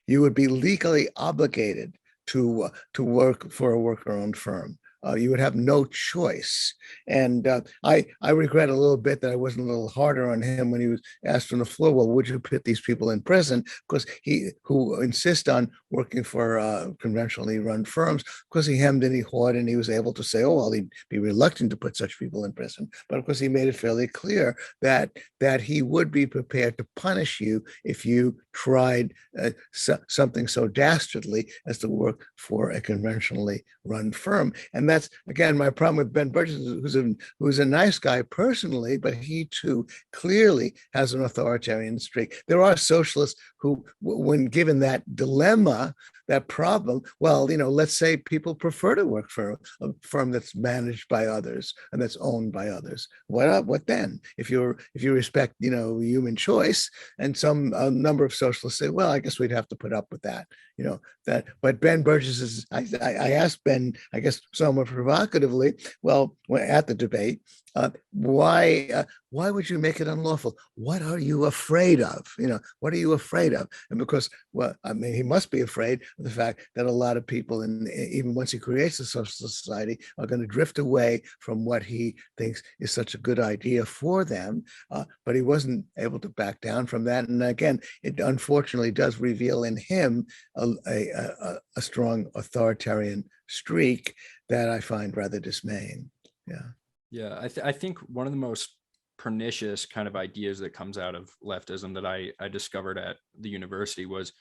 You would be legally obligated to work for a worker-owned firm. You would have no choice. And I regret a little bit that I wasn't a little harder on him when he was asked on the floor, well, would you put these people in prison? Because who insist on working for conventionally run firms, because he hemmed and he hawed, and he was able to say, oh, well, he'd be reluctant to put such people in prison. But of course, he made it fairly clear that he would be prepared to punish you if you tried something so dastardly as to work for a conventionally run firm. And that's, again, my problem with Ben Burgess, who's a nice guy personally, but he too clearly has an authoritarian streak. There are socialists who, when given that dilemma, that problem, well, let's say people prefer to work for a firm that's managed by others and that's owned by others. What then? If you respect, human choice, and some number of socialists say, well, I guess we'd have to put up with that. But Ben Burgess is, I asked Ben, I guess somewhat provocatively, well, at the debate, why would you make it unlawful? What are you afraid of? What are you afraid of? And because, well, I mean, he must be afraid of the fact that a lot of people, even once he creates a social society, are going to drift away from what he thinks is such a good idea for them. But he wasn't able to back down from that. And again, it unfortunately does reveal in him a strong authoritarian streak that I find rather dismaying. Yeah. Yeah, I think one of the most pernicious kind of ideas that comes out of leftism that I discovered at the university was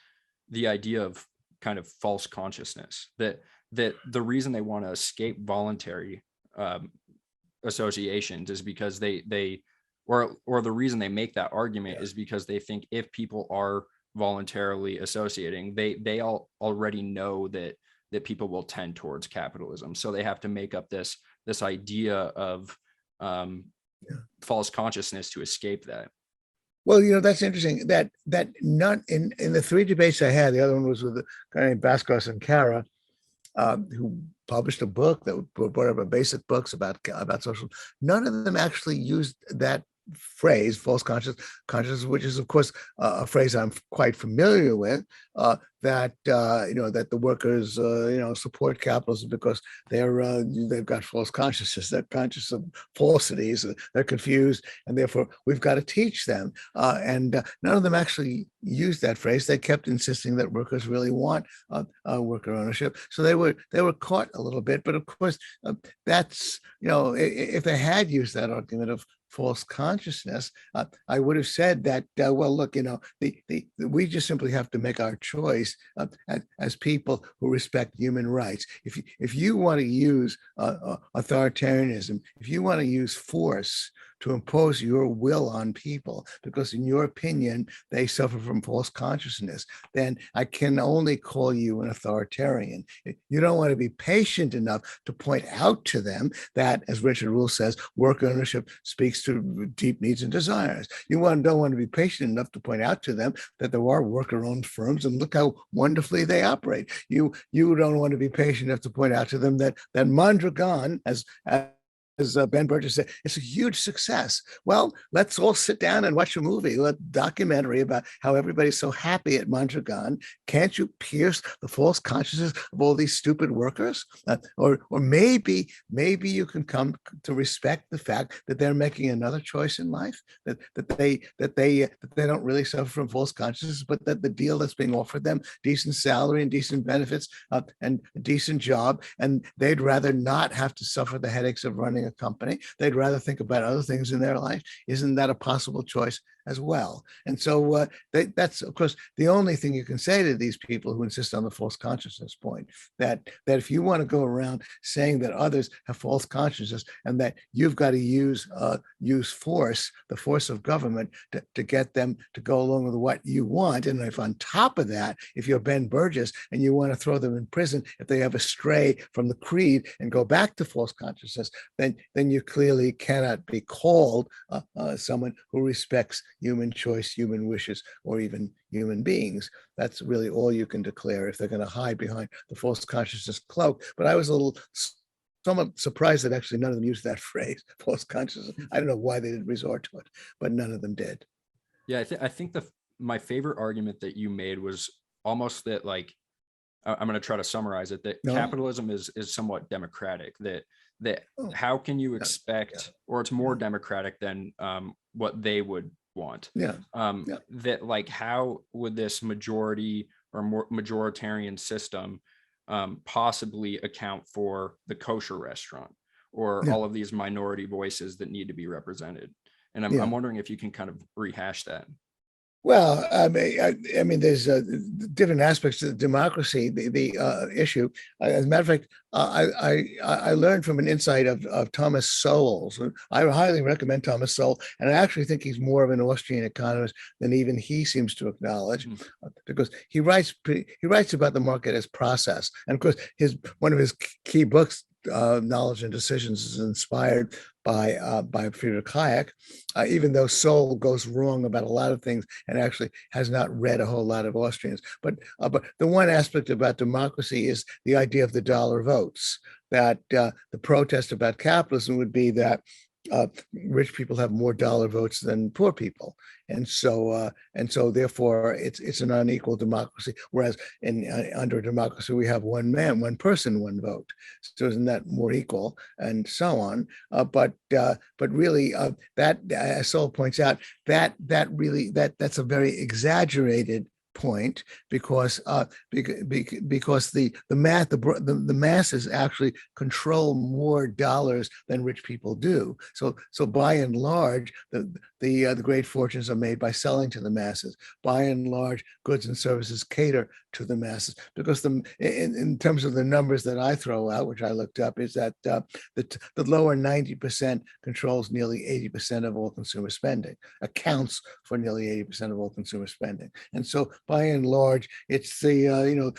the idea of kind of false consciousness, that the reason they want to escape voluntary associations is because or the reason they make that argument is because they think if people are voluntarily associating, they all already know that people will tend towards capitalism. So they have to make up this idea of false consciousness to escape that. Well, that's interesting. That not in the three debates I had, the other one was with a guy named Bascos and Cara, who published a book that brought up basic books about social. None of them actually used that phrase, false consciousness, which is, of course, a phrase I'm quite familiar with, that the workers support capitalism because they've got false consciousness. They're conscious of falsities. They're confused, and therefore we've got to teach them. And none of them actually used that phrase. They kept insisting that workers really want worker ownership. So they were caught a little bit. But of course, that's if they had used that argument of false consciousness, I would have said that, well, look, we just simply have to make our choice as people who respect human rights. If you want to use authoritarianism, if you want to use force to impose your will on people because in your opinion they suffer from false consciousness, then I can only call you an authoritarian. You don't want to be patient enough to point out to them that, as Richard Wolff says, work ownership speaks to deep needs and desires. You don't want to be patient enough to point out to them that there are worker-owned firms and look how wonderfully they operate. You don't want to be patient enough to point out to them that Mondragon, as Ben Burgess said, it's a huge success. Well, let's all sit down and watch a movie, a documentary about how everybody's so happy at Mondragon. Can't you pierce the false consciousness of all these stupid workers? Or maybe you can come to respect the fact that they're making another choice in life, that they don't really suffer from false consciousness, but that the deal that's being offered them, decent salary and decent benefits and a decent job, and they'd rather not have to suffer the headaches of running a company. They'd rather think about other things in their life. Isn't that a possible choice as well? And so that's, of course, the only thing you can say to these people who insist on the false consciousness point, that if you want to go around saying that others have false consciousness and that you've got to use force, the force of government, to get them to go along with what you want, and if on top of that, if you're Ben Burgess and you want to throw them in prison if they ever stray from the creed and go back to false consciousness, then then you clearly cannot be called someone who respects human choice, human wishes, or even human beings. That's really all you can declare if they're going to hide behind the false consciousness cloak. But I was a little somewhat surprised that actually none of them used that phrase, false consciousness. I don't know why they didn't resort to it, but none of them did. Yeah, I think my favorite argument that you made was almost that, like, I'm going to try to summarize it, that No? capitalism is somewhat democratic, that Oh, how can you yeah, expect, or it's more democratic than what they would want. yeah, yeah. That, like, how would this majority or more majoritarian system possibly account for the kosher restaurant or Yeah. all of these minority voices that need to be represented? And I'm Yeah. wondering if you can kind of rehash that. Well, I mean, there's different aspects to the democracy. The issue, as a matter of fact, I learned from an insight of Thomas Sowell's. I highly recommend Thomas Sowell, and I actually think he's more of an Austrian economist than even he seems to acknowledge, because he writes about the market as process, and of course, one of his key books, Knowledge and Decisions, is inspired by Friedrich Hayek, even though Sowell goes wrong about a lot of things and actually has not read a whole lot of Austrians. But the one aspect about democracy is the idea of the dollar votes, that the protest about capitalism would be that rich people have more dollar votes than poor people, and so therefore it's an unequal democracy. Whereas under a democracy we have one man, one person, one vote. So isn't that more equal, and so on? But really, that, as Sowell points out, that's a very exaggerated point, because the masses actually control more dollars than rich people do. So by and large, the great fortunes are made by selling to the masses. By and large, goods and services cater to the masses, because in terms of the numbers that I throw out, which I looked up, is that the lower 90% controls nearly 80% of all consumer spending, accounts for nearly 80% of all consumer spending. And so by and large, it's the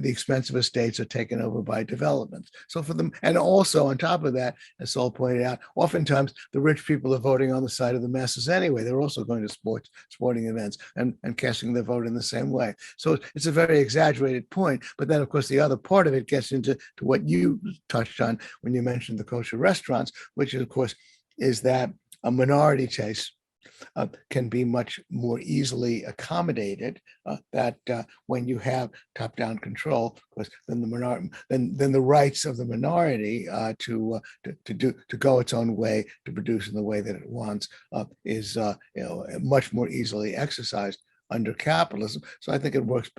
expensive estates are taken over by developments. So for them, and also on top of that, as Saul pointed out, oftentimes the rich people are voting on the side of the masses anyway. They're also going to sporting events and casting their vote in the same way. So it's a very exaggerated point. But then, of course, the other part of it gets into what you touched on when you mentioned the kosher restaurants, which, of course, is that a minority taste can be much more easily accommodated. That when you have top-down control, because then the rights of the minority to go its own way, to produce in the way that it wants, is much more easily exercised under capitalism. So I think it works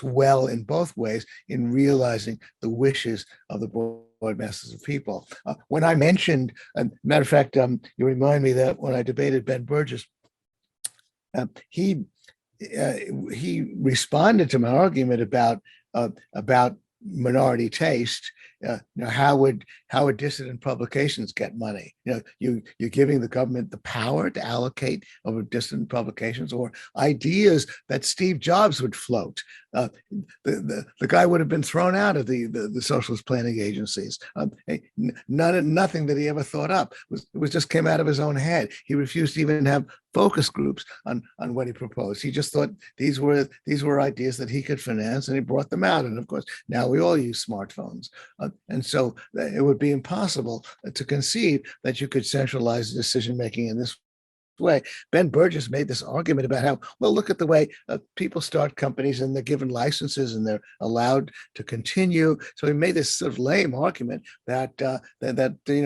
well in both ways in realizing the wishes of the broad masses of people. When I mentioned, matter of fact, you remind me that when I debated Ben Burgess, he responded to my argument about minority taste. How would dissident publications get money? You're giving the government the power to allocate over dissident publications, or ideas that Steve Jobs would float. The guy would have been thrown out of the socialist planning agencies. Nothing that he ever thought up was just came out of his own head. He refused to even have focus groups on what he proposed. He just thought these were ideas that he could finance, and he brought them out. And of course, now we all use smartphones. And so it would be impossible to conceive that you could centralize decision-making in this way. Ben Burgess made this argument about how, well, look at the way people start companies and they're given licenses and they're allowed to continue. So he made this sort of lame argument that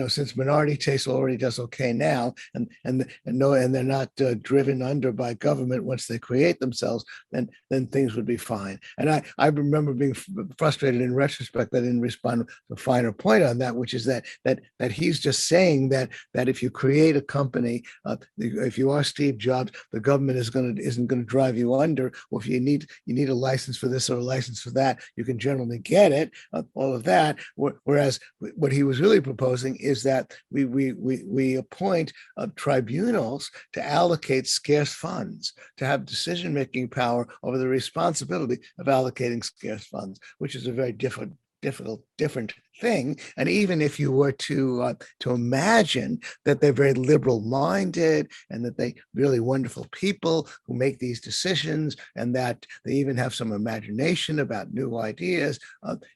since minority taste already does okay now, and they're not driven under by government once they create themselves, then things would be fine. And I remember being frustrated in retrospect that I didn't respond to a finer point on that, which is that he's just saying that if you create a company, if you are Steve Jobs, the government isn't going to drive you under. Or if you need a license for this or a license for that, you can generally get it. All of that. Whereas what he was really proposing is that we appoint tribunals to allocate scarce funds, to have decision-making power over the responsibility of allocating scarce funds, which is a very different thing. And even if you were to imagine that they're very liberal-minded and that they really wonderful people who make these decisions and that they even have some imagination about new ideas,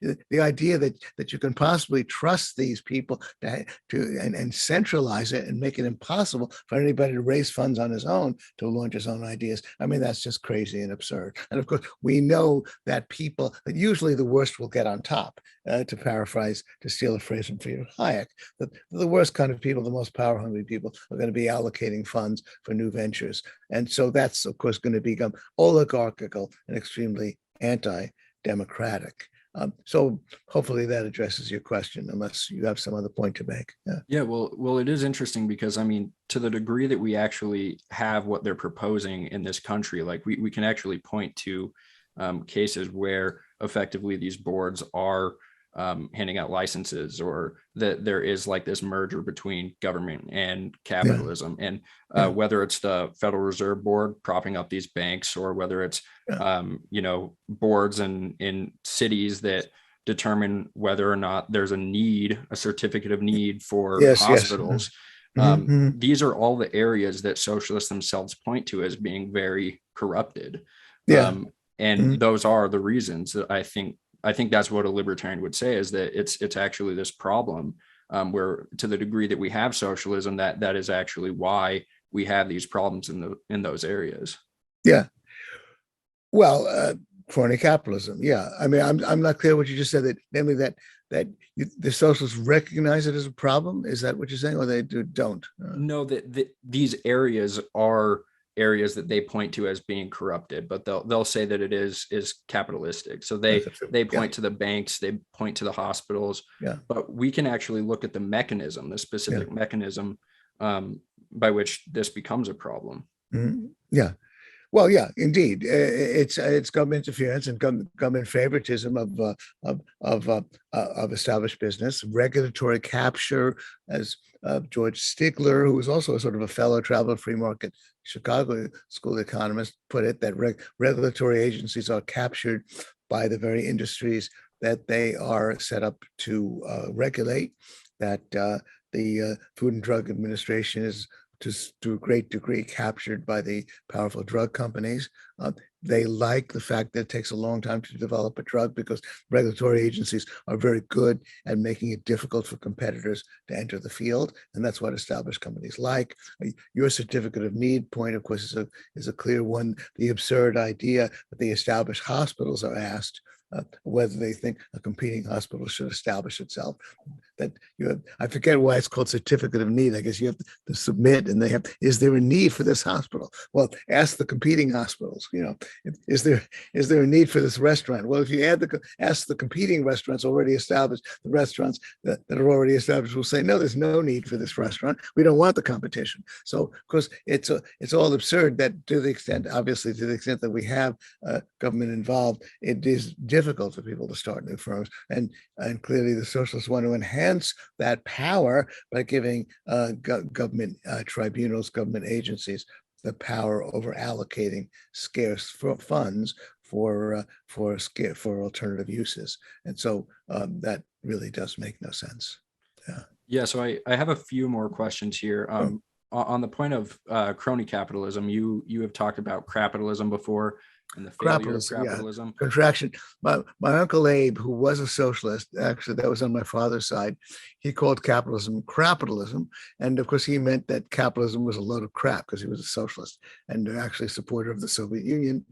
the idea that you can possibly trust these people and centralize it and make it impossible for anybody to raise funds on his own to launch his own ideas. I mean, that's just crazy and absurd. And of course, we know that that usually the worst will get on top, to steal a phrase from Friedrich Hayek, that the worst kind of people, the most power hungry people, are going to be allocating funds for new ventures. And so that's, of course, going to become oligarchical and extremely anti-democratic. So hopefully that addresses your question, unless you have some other point to make. Yeah, well, it is interesting because, I mean, to the degree that we actually have what they're proposing in this country, like we can actually point to cases where effectively these boards are handing out licenses, or that there is like this merger between government and capitalism. And whether it's the Federal Reserve Board propping up these banks, or whether it's boards in cities that determine whether or not there's a certificate of need for hospitals. These are all the areas that socialists themselves point to as being very corrupted. And those are the reasons that I think that's what a libertarian would say, is that it's actually this problem where, to the degree that we have socialism, that is actually why we have these problems in those areas. Yeah. Well, crony capitalism. Yeah. I mean, I'm not clear what you just said, that namely that the socialists recognize it as a problem. Is that what you're saying, or they don't? No, that these areas are areas that they point to as being corrupted, but they'll say that it is capitalistic. So they point to the banks, they point to the hospitals, but we can actually look at the mechanism, the specific mechanism by which this becomes a problem. Yeah. Well, yeah, indeed, it's government interference and government favoritism of established business, regulatory capture, as George Stigler, who was also a sort of a fellow traveler free market Chicago school economist, put it, that regulatory agencies are captured by the very industries that they are set up to regulate, that the Food and Drug Administration is to a great degree captured by the powerful drug companies. They like the fact that it takes a long time to develop a drug, because regulatory agencies are very good at making it difficult for competitors to enter the field. And that's what established companies like. Your certificate of need point, of course, is a clear one. The absurd idea that the established hospitals are asked whether they think a competing hospital should establish itself. That I forget why it's called certificate of need. I guess you have to submit, and is there a need for this hospital? Well, ask the competing hospitals. Is there a need for this restaurant? Well, if you ask the competing restaurants already established, the restaurants that are already established will say, no, there's no need for this restaurant. We don't want the competition. So, of course, it's all absurd. That to the extent that we have government involved, it is difficult for people to start new firms, and clearly the socialists want to enhance that power by giving government tribunals, government agencies, the power over allocating scarce funds for alternative uses. And so that really does make no sense. Yeah. So I have a few more questions here. On the point of crony capitalism, you have talked about capitalism before, and the failure of capitalism. Contraction. My uncle Abe, who was a socialist, actually that was on my father's side, he called capitalism crapitalism. And of course he meant that capitalism was a load of crap, because he was a socialist and actually a supporter of the Soviet Union.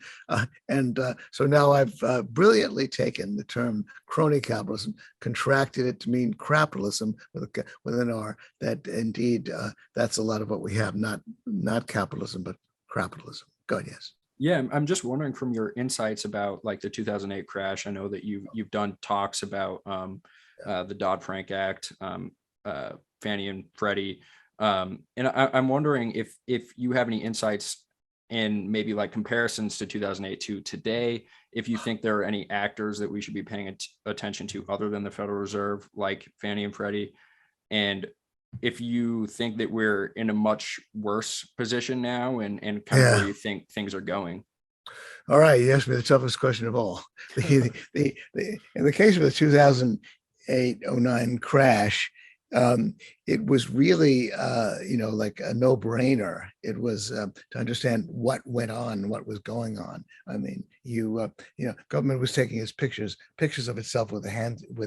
So now I've brilliantly taken the term crony capitalism, contracted it to mean crapitalism with an R, that indeed that's a lot of what we have, not capitalism, but crapitalism. Go ahead, yes. Yeah, I'm just wondering, from your insights about like the 2008 crash, I know that you've done talks about the Dodd-Frank Act, Fannie and Freddie, and I'm wondering if you have any insights in maybe like comparisons to 2008 to today, if you think there are any actors that we should be paying attention to other than the Federal Reserve, like Fannie and Freddie, and if you think that we're in a much worse position now, and kind of where you think things are going. All right, you asked me the toughest question of all. In the case of the 2008 08, 09 crash, it was really, like a no-brainer. It was to understand what went on, what was going on. I mean, government was taking its pictures of itself with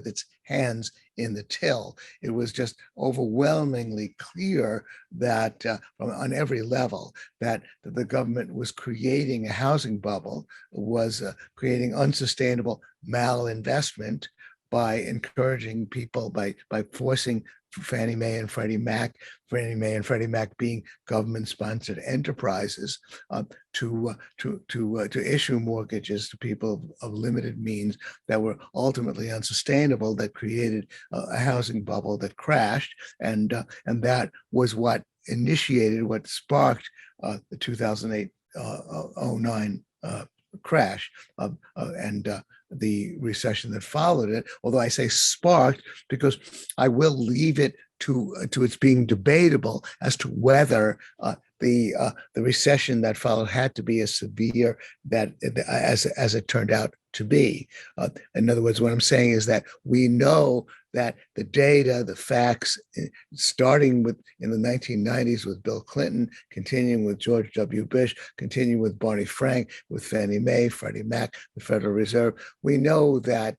its hands in the till. It was just overwhelmingly clear that on every level that the government was creating a housing bubble, was creating unsustainable malinvestment by encouraging people, by forcing Fannie Mae and Freddie Mac being government-sponsored enterprises, to issue mortgages to people of limited means that were ultimately unsustainable, that created a housing bubble that crashed, and that was what sparked the 2008 09 crash, and the recession that followed it. Although I say sparked because I will leave it to its being debatable as to whether the recession that followed had to be as severe as it turned out to be. In other words, what I'm saying is that we know that the data, the facts, starting in the 1990s with Bill Clinton, continuing with George W. Bush, continuing with Barney Frank, with Fannie Mae, Freddie Mac, the Federal Reserve, we know that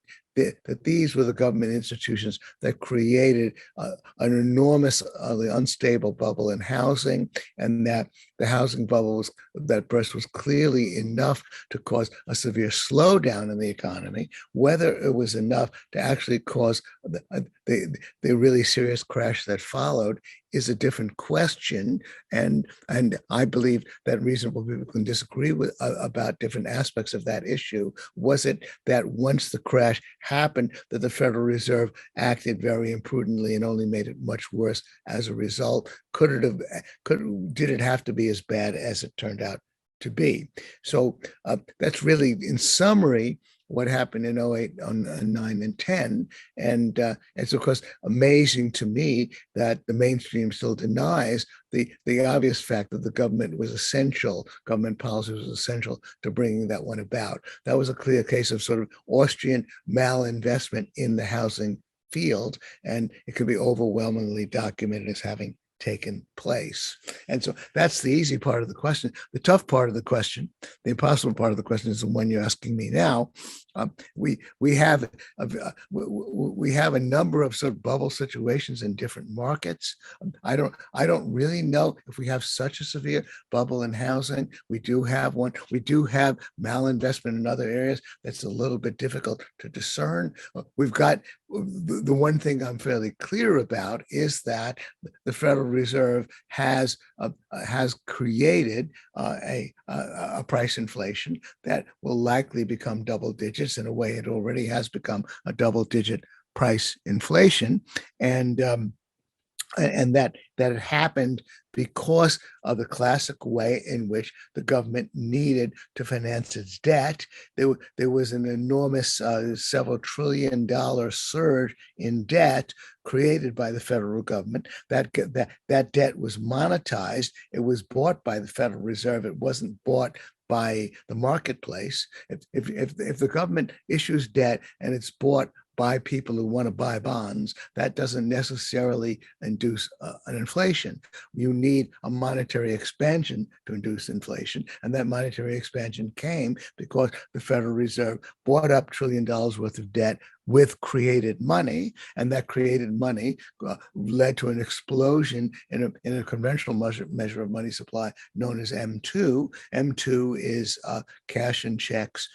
these were the government institutions that created an enormously unstable bubble in housing, and that the housing bubble that burst was clearly enough to cause a severe slowdown in the economy. Whether it was enough to actually cause the really serious crash that followed is a different question, and I believe that reasonable people can disagree about different aspects of that issue. Was it that once the crash happened, that the Federal Reserve acted very imprudently and only made it much worse as a result? Did it have to be as bad as it turned out to be? So that's really, in summary, what happened in 08, 09, and 10. And it's, of course, amazing to me that the mainstream still denies the obvious fact that the government policy was essential to bringing that one about. That was a clear case of sort of Austrian malinvestment in the housing field, and it could be overwhelmingly documented as having taken place. And so that's the easy part of the question. The tough part of the question, the impossible part of the question, is the one you're asking me now. We have a number of sort of bubble situations in different markets. I don't really know if we have such a severe bubble in housing. We do have one. We do have malinvestment in other areas. That's a little bit difficult to discern. We've got the one thing I'm fairly clear about is that the Federal Reserve has created a price inflation that will likely become double digits. In a way, it already has become a double-digit price inflation, and that it happened because of the classic way in which the government needed to finance its debt. There was an enormous several $1 trillion surge in debt created by the federal government. That debt was monetized. It was bought by the Federal Reserve. It wasn't bought by the marketplace. If the government issues debt and it's bought by people who want to buy bonds, that doesn't necessarily induce an inflation. You need a monetary expansion to induce inflation. And that monetary expansion came because the Federal Reserve bought up $1 trillion worth of debt with created money, and that created money led to an explosion in a conventional measure of money supply known as M2. M2 is cash and checks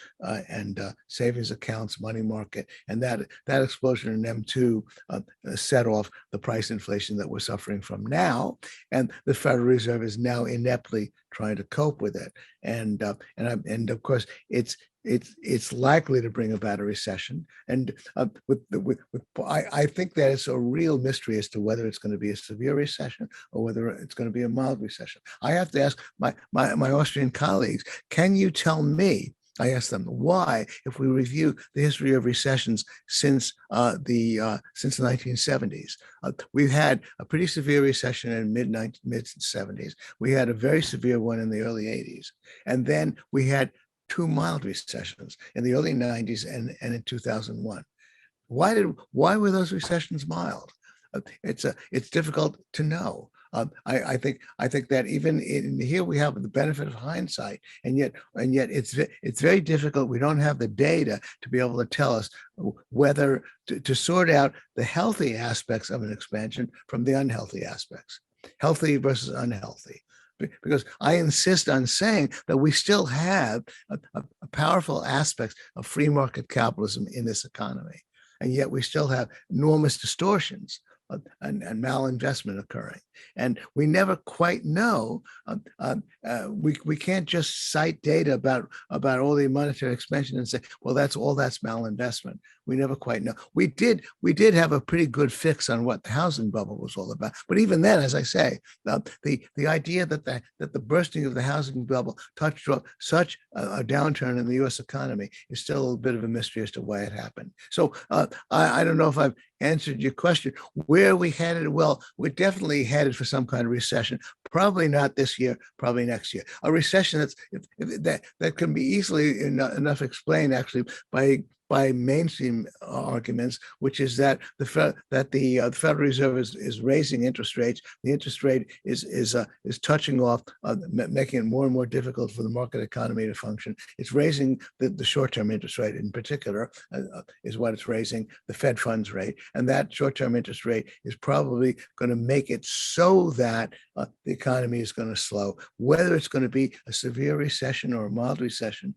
and savings accounts, money market, and that explosion in M2 set off the price inflation that we're suffering from now, and the Federal Reserve is now ineptly trying to cope with it, and of course it's likely to bring about a recession. And I think that it's a real mystery as to whether it's going to be a severe recession or whether it's going to be a mild recession. I have to ask my Austrian colleagues, can you tell me, I asked them, why, if we review the history of recessions since the 1970s, we've had a pretty severe recession in mid 70s. We had a very severe one in the early 80s, and then we had two mild recessions in the early 90s and in 2001. why were those recessions mild? It's difficult to know. I think that even in here we have the benefit of hindsight, and yet it's very difficult. We don't have the data to be able to tell us whether to sort out the healthy aspects of an expansion from the unhealthy aspects, healthy versus unhealthy. Because I insist on saying that we still have a powerful aspects of free market capitalism in this economy, and yet we still have enormous distortions and malinvestment occurring, and we never quite know. We can't just cite data about all the monetary expansion and say, well, that's malinvestment. We never quite know. We did have a pretty good fix on what the housing bubble was all about, but even then, as I say, the idea that the bursting of the housing bubble touched such a downturn in the U.S. economy is still a bit of a mystery as to why it happened. So I don't know if I've answered your question. Where are we headed? Well, we're definitely headed for some kind of recession. Probably not this year, probably next year. A recession that can be easily enough explained actually by mainstream arguments, which is that the Federal Reserve is raising interest rates. The interest rate is touching off, making it more and more difficult for the market economy to function. It's raising the short-term interest rate in particular, is what it's raising, the Fed funds rate, and that short-term interest rate is probably going to make it so that the economy is going to slow. Whether it's going to be a severe recession or a mild recession,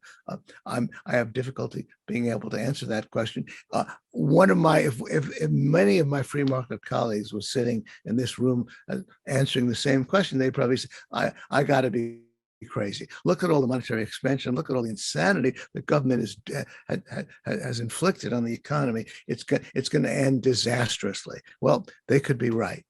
I have difficulty being able to answer that question. If many of my free market colleagues were sitting in this room answering the same question, they'd probably say, I got to be crazy. Look at all the monetary expansion. Look at all the insanity the government has inflicted on the economy. It's going to end disastrously. Well, they could be right.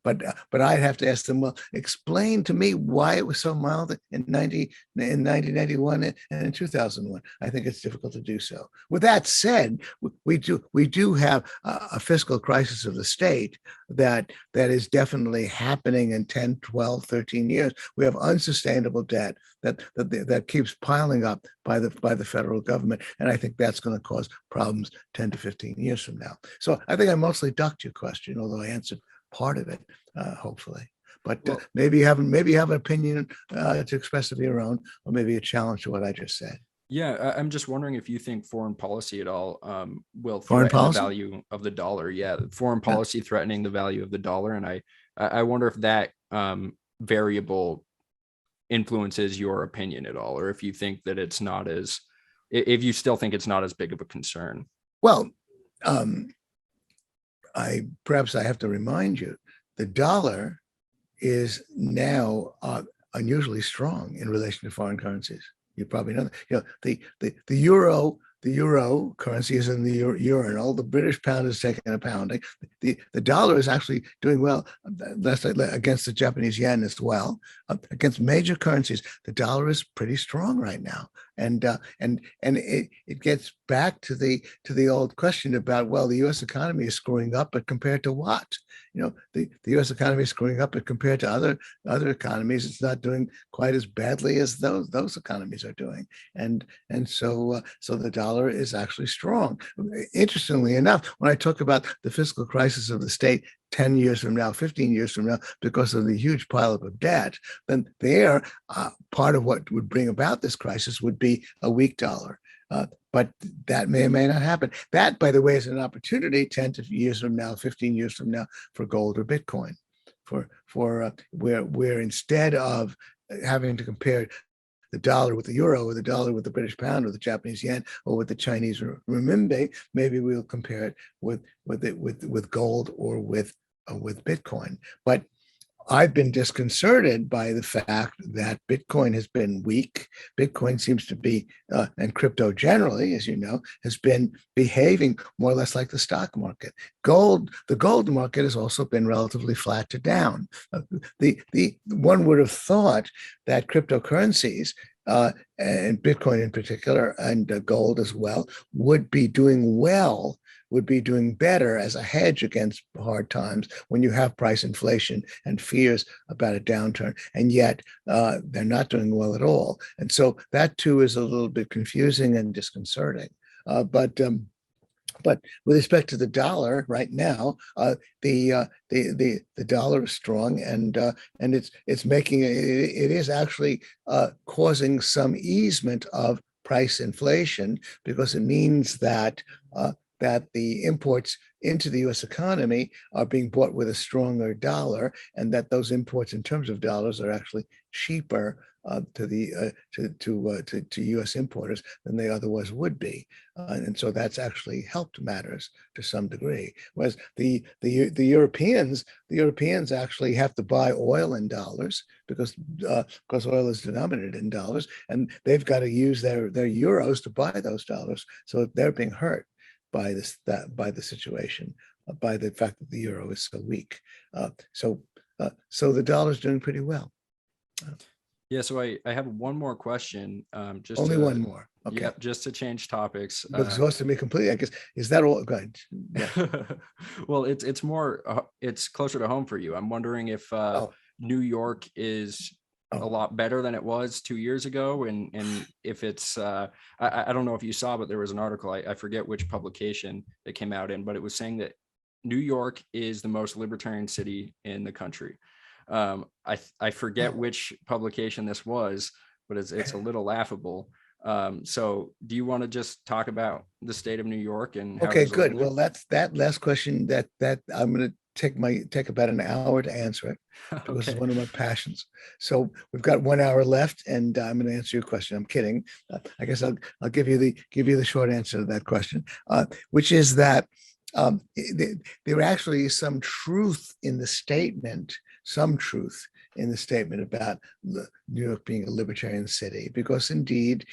But I'd have to ask them, well, explain to me why it was so mild in 1991 and in 2001. I think it's difficult to do so. With that said, we do have a fiscal crisis of the state that is definitely happening in 10, 12, 13 years. We have unsustainable debt that keeps piling up by the federal government. And I think that's going to cause problems 10 to 15 years from now. So I think I mostly ducked your question, although I answered part of it, hopefully. But well, maybe you have an opinion to express of your own, or maybe a challenge to what I just said. Yeah, I'm just wondering if you think foreign policy at all will threaten the value of the dollar. Yeah, foreign policy threatening the value of the dollar, and I wonder if that variable influences your opinion at all, or if you think that it's not as, if you still think it's not as big of a concern. Well, perhaps I have to remind you, the dollar is now unusually strong in relation to foreign currencies. You probably know that. You know, the euro currency is in the urinal. The British pound is taking a pounding. The dollar is actually doing well against the Japanese yen as well. Against major currencies, the dollar is pretty strong right now. And it gets back to the old question about, well, the U.S. economy is screwing up, but compared to what? You know, the U.S. economy is screwing up, but compared to other economies, it's not doing quite as badly as those economies are doing. And so the dollar is actually strong. Interestingly enough, when I talk about the fiscal crisis of the state 10 years from now, 15 years from now, because of the huge pileup of debt, then part of what would bring about this crisis would be a weak dollar. But that may or may not happen. That, by the way, is an opportunity 10 years from now, 15 years from now, for gold or Bitcoin, where instead of having to compare the dollar with the euro, or the dollar with the British pound, or the Japanese yen, or with the Chinese renminbi, maybe we'll compare it with gold or with Bitcoin. But I've been disconcerted by the fact that Bitcoin has been weak. Bitcoin seems to be, and crypto generally, as you know, has been behaving more or less like the stock market. The gold market has also been relatively flat to down. One would have thought that cryptocurrencies, and Bitcoin in particular, and gold as well, would be doing well, would be doing better as a hedge against hard times when you have price inflation and fears about a downturn. And yet they're not doing well at all. And so that too is a little bit confusing and disconcerting. But But with respect to the dollar right now, the dollar is strong, and it's making it is actually causing some easement of price inflation, because it means that the imports into the U.S. economy are being bought with a stronger dollar, and that those imports in terms of dollars are actually cheaper to U.S. importers than they otherwise would be, and so that's actually helped matters to some degree. Whereas the Europeans actually have to buy oil in dollars, because oil is denominated in dollars, and they've got to use their euros to buy those dollars. So they're being hurt by by the situation, by the fact that the euro is so weak. So the dollar's doing pretty well. Yeah, so I have one more question. Just Only to, one more. Okay. Yeah, just to change topics. You've exhausted me completely, I guess. Is that all? Go ahead. Yeah. Well, it's more it's closer to home for you. I'm wondering if New York is a lot better than it was 2 years ago, and if it's I don't know if you saw, but there was an article, I forget which publication it came out in, but it was saying that New York is the most libertarian city in the country. I forget which publication this was, but it's a little laughable. So do you want to just talk about the state of New York and how Okay, good. Well, that's that last question that I'm going to take about an hour to answer it, because Okay. it's one of my passions. So we've got 1 hour left, and I'm going to answer your question. I'm kidding. I guess I'll give you the short answer to that question, which is that there actually is some truth in the statement, about New York being a libertarian city, because indeed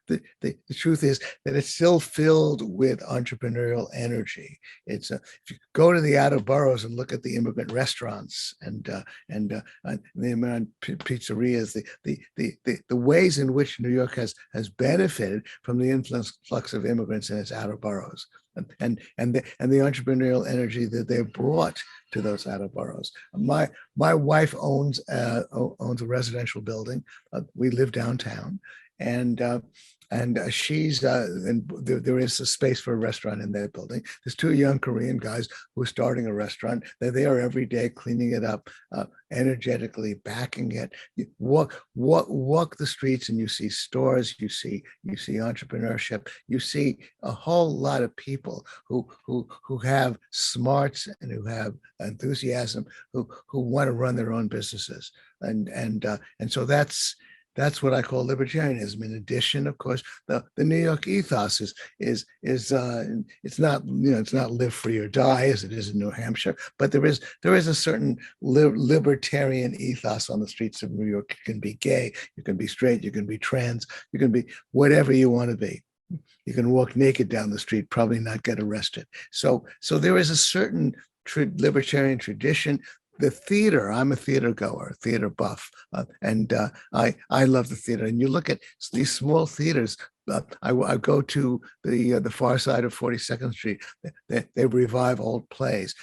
the truth is that it's still filled with entrepreneurial energy. It's if you go to the outer boroughs and look at the immigrant restaurants and the immigrant pizzerias, the ways in which New York has benefited from the influx of immigrants in its outer boroughs, and the entrepreneurial energy that they've brought to those outer boroughs. My wife owns a residential building. We live downtown, and she's and there is a space for a restaurant in that building. There's two young Korean guys who are starting a restaurant. They're there every day, cleaning it up, energetically backing it. You walk the streets, and you see stores, you see entrepreneurship, you see a whole lot of people who have smarts and who have enthusiasm, who want to run their own businesses, and so that's what I call libertarianism. In addition, of course, the New York ethos is it's not live free or die as it is in New Hampshire, but there is a certain libertarian ethos on the streets of New York. You can be gay, you can be straight, you can be trans, you can be whatever you want to be. You can walk naked down the street, probably not get arrested. So there is a certain libertarian tradition. The theater, I'm a theater goer, theater buff, and I love the theater. And you look at these small theaters. I go to the far side of 42nd Street. They revive old plays.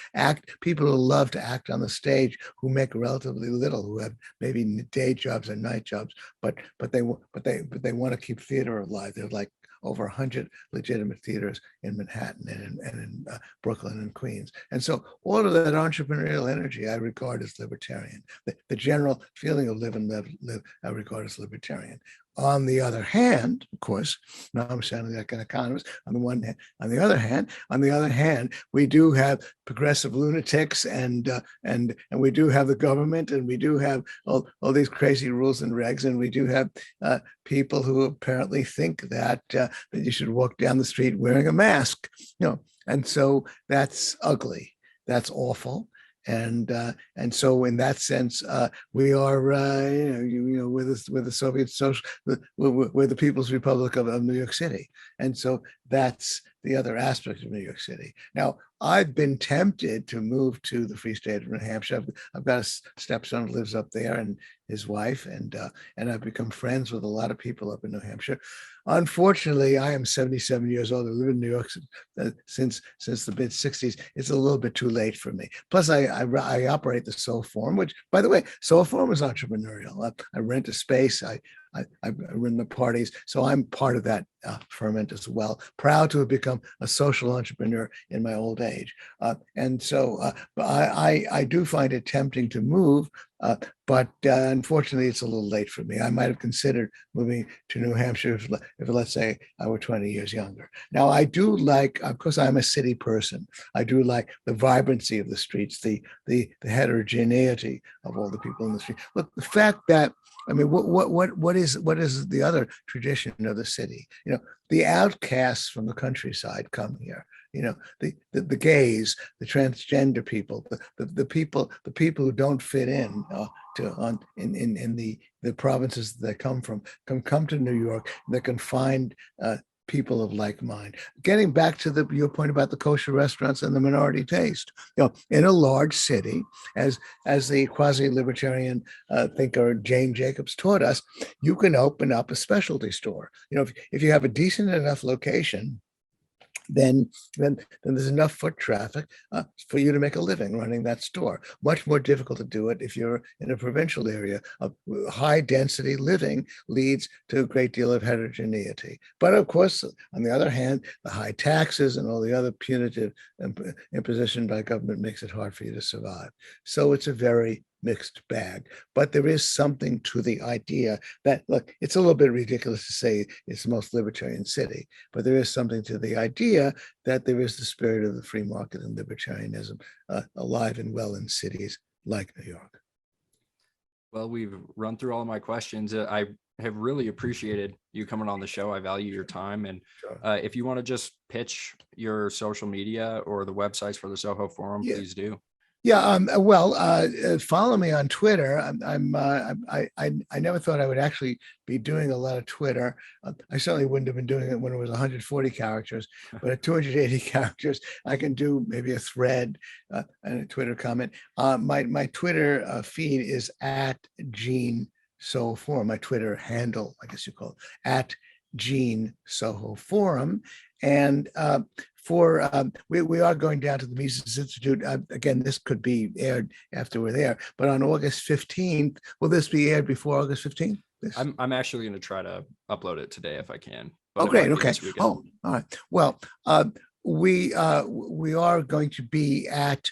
People who love to act on the stage, who make relatively little, who have maybe day jobs or night jobs, but they want to keep theater alive. They're like over 100 legitimate theaters in Manhattan and in Brooklyn and Queens. And so all of that entrepreneurial energy I regard as libertarian. The general feeling of live and live, I regard as libertarian. On the other hand, of course, now I'm sounding like an economist. On the other hand, we do have progressive lunatics, and we do have the government, and we do have all these crazy rules and regs, and we do have people who apparently think that you should walk down the street wearing a mask. And so that's ugly. That's awful. And so in that sense, we are with the Soviet social, we're the People's Republic of New York City, and so that's the other aspect of New York City. Now, I've been tempted to move to the Free State of New Hampshire. I've got a stepson who lives up there, and his wife, and I've become friends with a lot of people up in New Hampshire. Unfortunately, I am 77 years old. I live in New York since the mid 60s. It's a little bit too late for me. Plus, I operate the Soho Forum, which, by the way, Soho Forum is entrepreneurial. I rent a space. I I run the parties. So I'm part of that ferment as well. Proud to have become a social entrepreneur in my old age. And so I do find it tempting to move, but unfortunately, it's a little late for me. I might have considered moving to New Hampshire if let's say, I were 20 years younger. Now, I do like, of course, I'm a city person. I do like the vibrancy of the streets, the heterogeneity of all the people in the street. Look, the fact that, I mean, what is the other tradition of the city? You know, the outcasts from the countryside come here. You know, the gays, the transgender people, the people who don't fit in in the provinces that they come from, come to New York. And they can find people of like mind. Getting back to your point about the kosher restaurants and the minority taste, you know, in a large city, as the quasi-libertarian thinker Jane Jacobs taught us, you can open up a specialty store. You know, if you have a decent enough location, then there's enough foot traffic for you to make a living running that store. Much more difficult to do it if you're in a provincial area. High density living leads to a great deal of heterogeneity. But of course, on the other hand, the high taxes and all the other punitive imposition by government makes it hard for you to survive. So it's a very mixed bag. But there is something to the idea that, look, it's a little bit ridiculous to say it's the most libertarian city, but there is something to the idea that there is the spirit of the free market and libertarianism alive and well in cities like New York. Well, we've run through all of my questions. I have really appreciated you coming on the show. I value your time. And Sure. If you want to just pitch your social media or the websites for the Soho Forum, please do. Yeah, well, follow me on Twitter. I never thought I would actually be doing a lot of Twitter. I certainly wouldn't have been doing it when it was 140 characters, but at 280 characters, I can do maybe a thread and a Twitter comment. My Twitter feed is at Gene Soho Forum. My Twitter handle, I guess you call it, at Gene Soho Forum. And we are going down to the Mises Institute. Again, this could be aired after we're there, but on August 15th, will this be aired before August 15th? I'm actually going to try to upload it today if I can. Oh, great. Okay. Oh, all right. Well, we are going to be at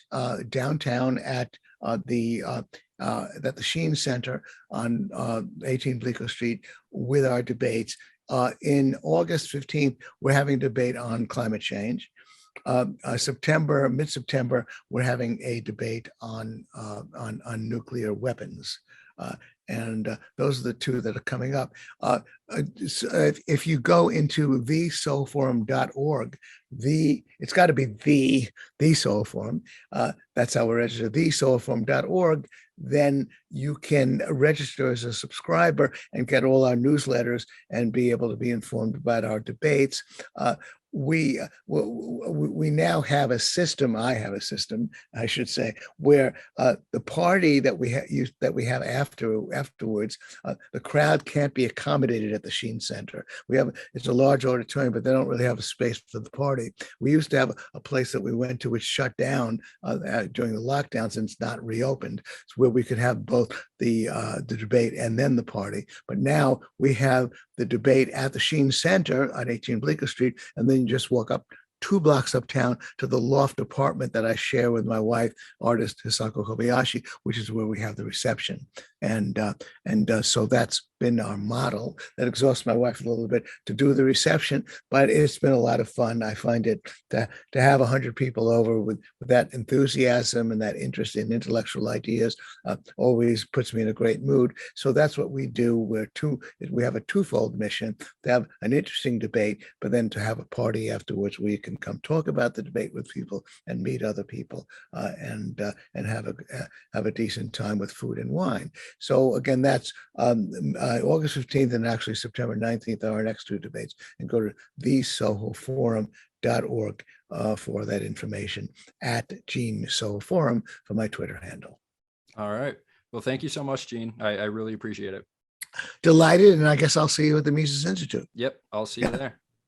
downtown at the Sheen Center on 18 Bleecker Street with our debates. In August 15th, we're having a debate on climate change. Mid-September, we're having a debate on nuclear weapons. And those are the two that are coming up. If you go into thesoforum.org, it's got to be the Soho Forum. That's how we're registered, thesoforum.org. Then you can register as a subscriber and get all our newsletters and be able to be informed about our debates. We now have a system. I have a system, I should say, where the party that we have afterwards, the crowd can't be accommodated at the Sheen Center. It's a large auditorium, but they don't really have a space for the party. We used to have a place that we went to which shut down during the lockdowns, and it's not reopened. It's where we could have both the debate and then the party. But now we have the debate at the Sheen Center on 18 Bleecker Street, and then you just walk up 2 blocks uptown to the loft apartment that I share with my wife, artist Hisako Kobayashi, which is where we have the reception. And so that's been our model. That exhausts my wife a little bit to do the reception, but it's been a lot of fun. I find it to have 100 people over with that enthusiasm and that interest in intellectual ideas always puts me in a great mood. So that's what we do. We have a twofold mission: to have an interesting debate, but then to have a party afterwards where you can come talk about the debate with people and meet other people and have a decent time with food and wine. So again, that's August 15th and actually September 19th are our next 2 debates. And go to thesofoforum.org for that information, at Gene Soho Forum for my Twitter handle. All right. Well, thank you so much, Gene. I really appreciate it. Delighted, and I guess I'll see you at the Mises Institute. Yep, I'll see you there.